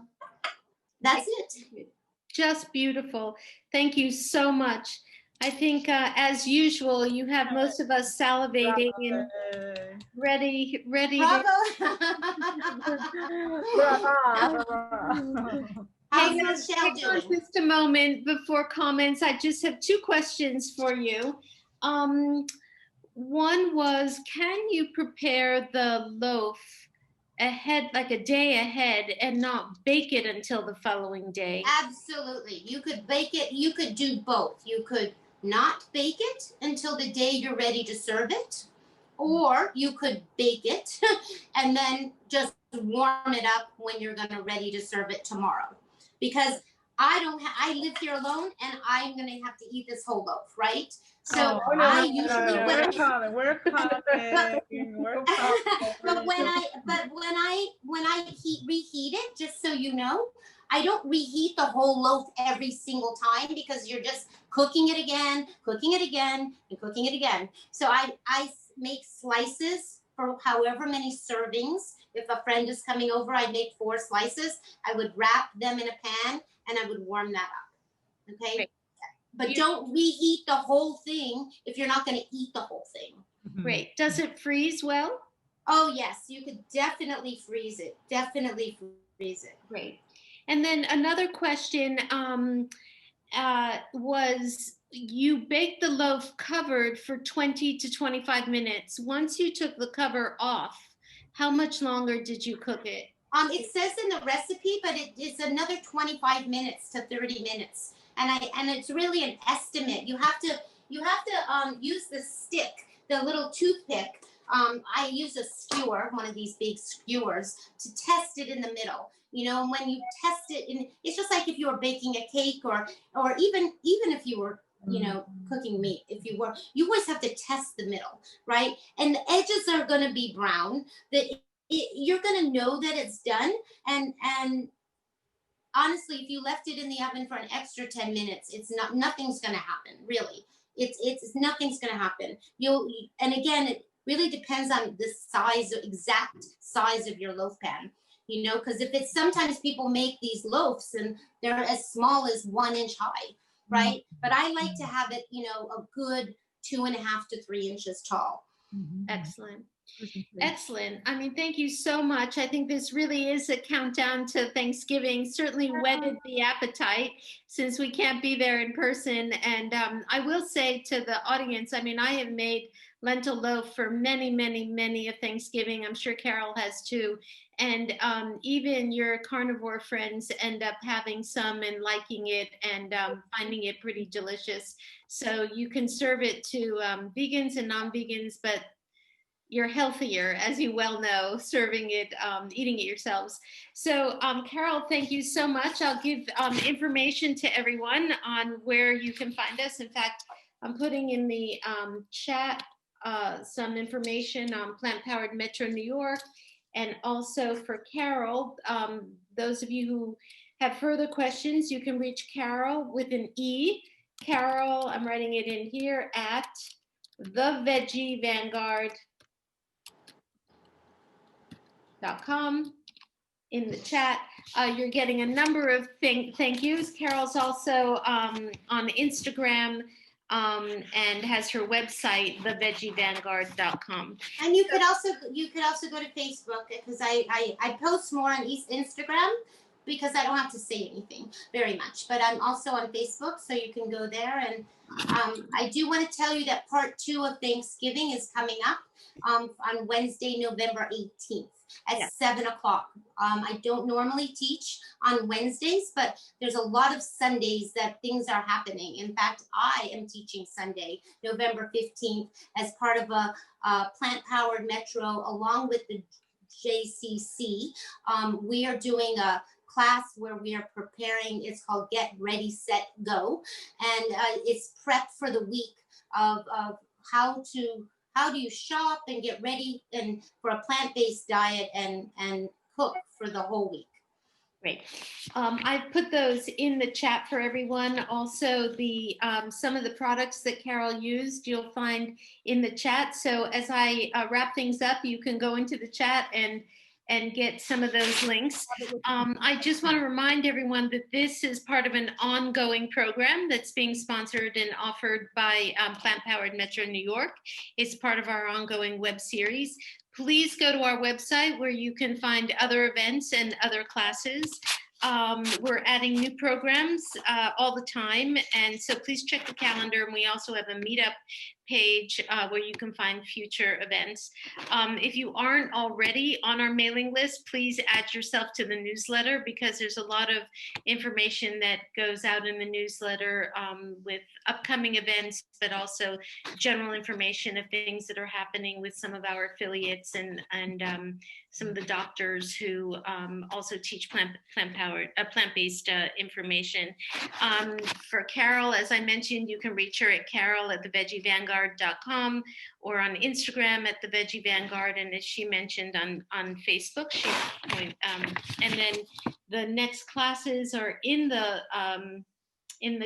[SPEAKER 2] That's it.
[SPEAKER 1] Just beautiful. Thank you so much. I think, as usual, you have most of us salivating and ready
[SPEAKER 2] Bravo. How's Michelle doing?
[SPEAKER 1] Just a moment before comments. I just have 2 questions for you. One was, can you prepare the loaf ahead, like a day ahead, and not bake it until the following day?
[SPEAKER 2] Absolutely. You could bake it. You could do both. You could not bake it until the day you're ready to serve it, or you could bake it and then just warm it up when you're gonna ready to serve it tomorrow. Because I live here alone and I'm gonna have to eat this whole loaf, right? So I usually
[SPEAKER 3] we're coming.
[SPEAKER 2] but when I reheat it, just so you know, I don't reheat the whole loaf every single time because you're just cooking it again, and cooking it again. So I make slices for however many servings. If a friend is coming over, I'd make 4 slices. I would wrap them in a pan and I would warm that up. Okay.
[SPEAKER 1] Great.
[SPEAKER 2] But don't reheat the whole thing if you're not going to eat the whole thing.
[SPEAKER 1] Great. Does it freeze well?
[SPEAKER 2] Oh, yes. You could definitely freeze it. Definitely freeze it.
[SPEAKER 1] Great. And then another question was, you baked the loaf covered for 20 to 25 minutes. Once you took the cover off, how much longer did you cook it?
[SPEAKER 2] It says in the recipe, but it's another 25 minutes to 30 minutes. And it's really an estimate. You have to use the stick, the little toothpick. I use a skewer, one of these big skewers, to test it in the middle. You know, and when you test it, and it's just like if you were baking a cake, or even if you were, you know, cooking meat. You always have to test the middle, right? And the edges are going to be brown. You're going to know that it's done. And honestly, if you left it in the oven for an extra 10 minutes, nothing's going to happen, really. It's nothing's going to happen. And again, it really depends on the exact size of your loaf pan, you know, because if it's, sometimes people make these loaves and they're as small as 1 inch high, right? But I like to have it, you know, a good 2.5 to 3 inches tall.
[SPEAKER 1] Excellent. Excellent. I mean, thank you so much. I think this really is a countdown to Thanksgiving. Certainly whetted the appetite since we can't be there in person. And I will say to the audience, I mean, I have made lentil loaf for many, many, many a Thanksgiving. I'm sure Carole has too. And even your carnivore friends end up having some and liking it and finding it pretty delicious. So you can serve it to vegans and non-vegans, but you're healthier, as you well know, serving it, eating it yourselves. So Carole, thank you so much. I'll give information to everyone on where you can find us. In fact, I'm putting in the chat some information on Plant Powered Metro New York, and also for Carole, those of you who have further questions, you can reach Carole with an E. Carole, I'm writing it in here, at theveggievangard.com. In the chat, you're getting a number of thank yous. Carole's also on Instagram and has her website, theveggievangard.com.
[SPEAKER 2] And you could also go to Facebook, because I post more on Instagram because I don't have to say anything very much. But I'm also on Facebook, so you can go there. And I do want to tell you that part 2 of Thanksgiving is coming up on Wednesday, November 18th. At 7 o'clock. I don't normally teach on Wednesdays, but there's a lot of Sundays that things are happening. In fact, I am teaching Sunday, November 15th, as part of a Plant Powered Metro along with the JCC. We are doing a class where we are preparing, it's called Get Ready, Set, Go. And it's prep for the week of how do you shop and get ready and for a plant-based diet and cook for the whole week.
[SPEAKER 1] Great. I've put those in the chat for everyone. Also, the some of the products that Carole used, you'll find in the chat. So as I wrap things up, you can go into the chat and get some of those links. I just want to remind everyone that this is part of an ongoing program that's being sponsored and offered by Plant Powered Metro New York. It's part of our ongoing web series. Please go to our website where you can find other events and other classes. We're adding new programs all the time, and so please check the calendar. And we also have a meetup page where you can find future events. If you aren't already on our mailing list, please add yourself to the newsletter, because there's a lot of information that goes out in the newsletter with upcoming events, but also general information of things that are happening with some of our affiliates and some of the doctors who also teach plant-based information. For Carole, as I mentioned, you can reach her at carole@theveggievanguard.com or on Instagram at The Veggie Vanguard. And as she mentioned, on Facebook. And then the next classes are in the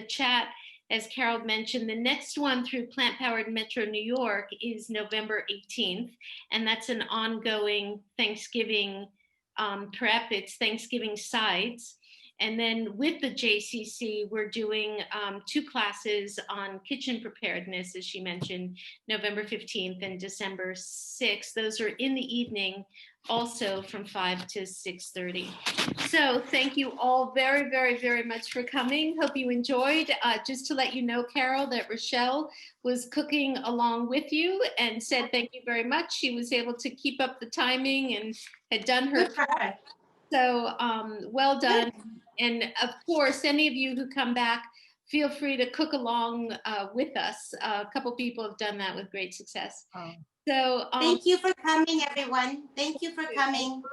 [SPEAKER 1] chat. As Carole mentioned, the next one through Plant Powered Metro New York is November 18th. And that's an ongoing Thanksgiving prep. It's Thanksgiving sides. And then with the JCC, we're doing 2 classes on kitchen preparedness, as she mentioned, November 15th and December 6th. Those are in the evening, also from 5 to 6:30. So thank you all very, very, very much for coming. Hope you enjoyed. Just to let you know, Carole, that Rochelle was cooking along with you and said thank you very much. She was able to keep up the timing and had done her. So well done. And of course, any of you who come back, feel free to cook along with us. A couple people have done that with great success. So
[SPEAKER 2] thank you for coming, everyone. Thank you for coming.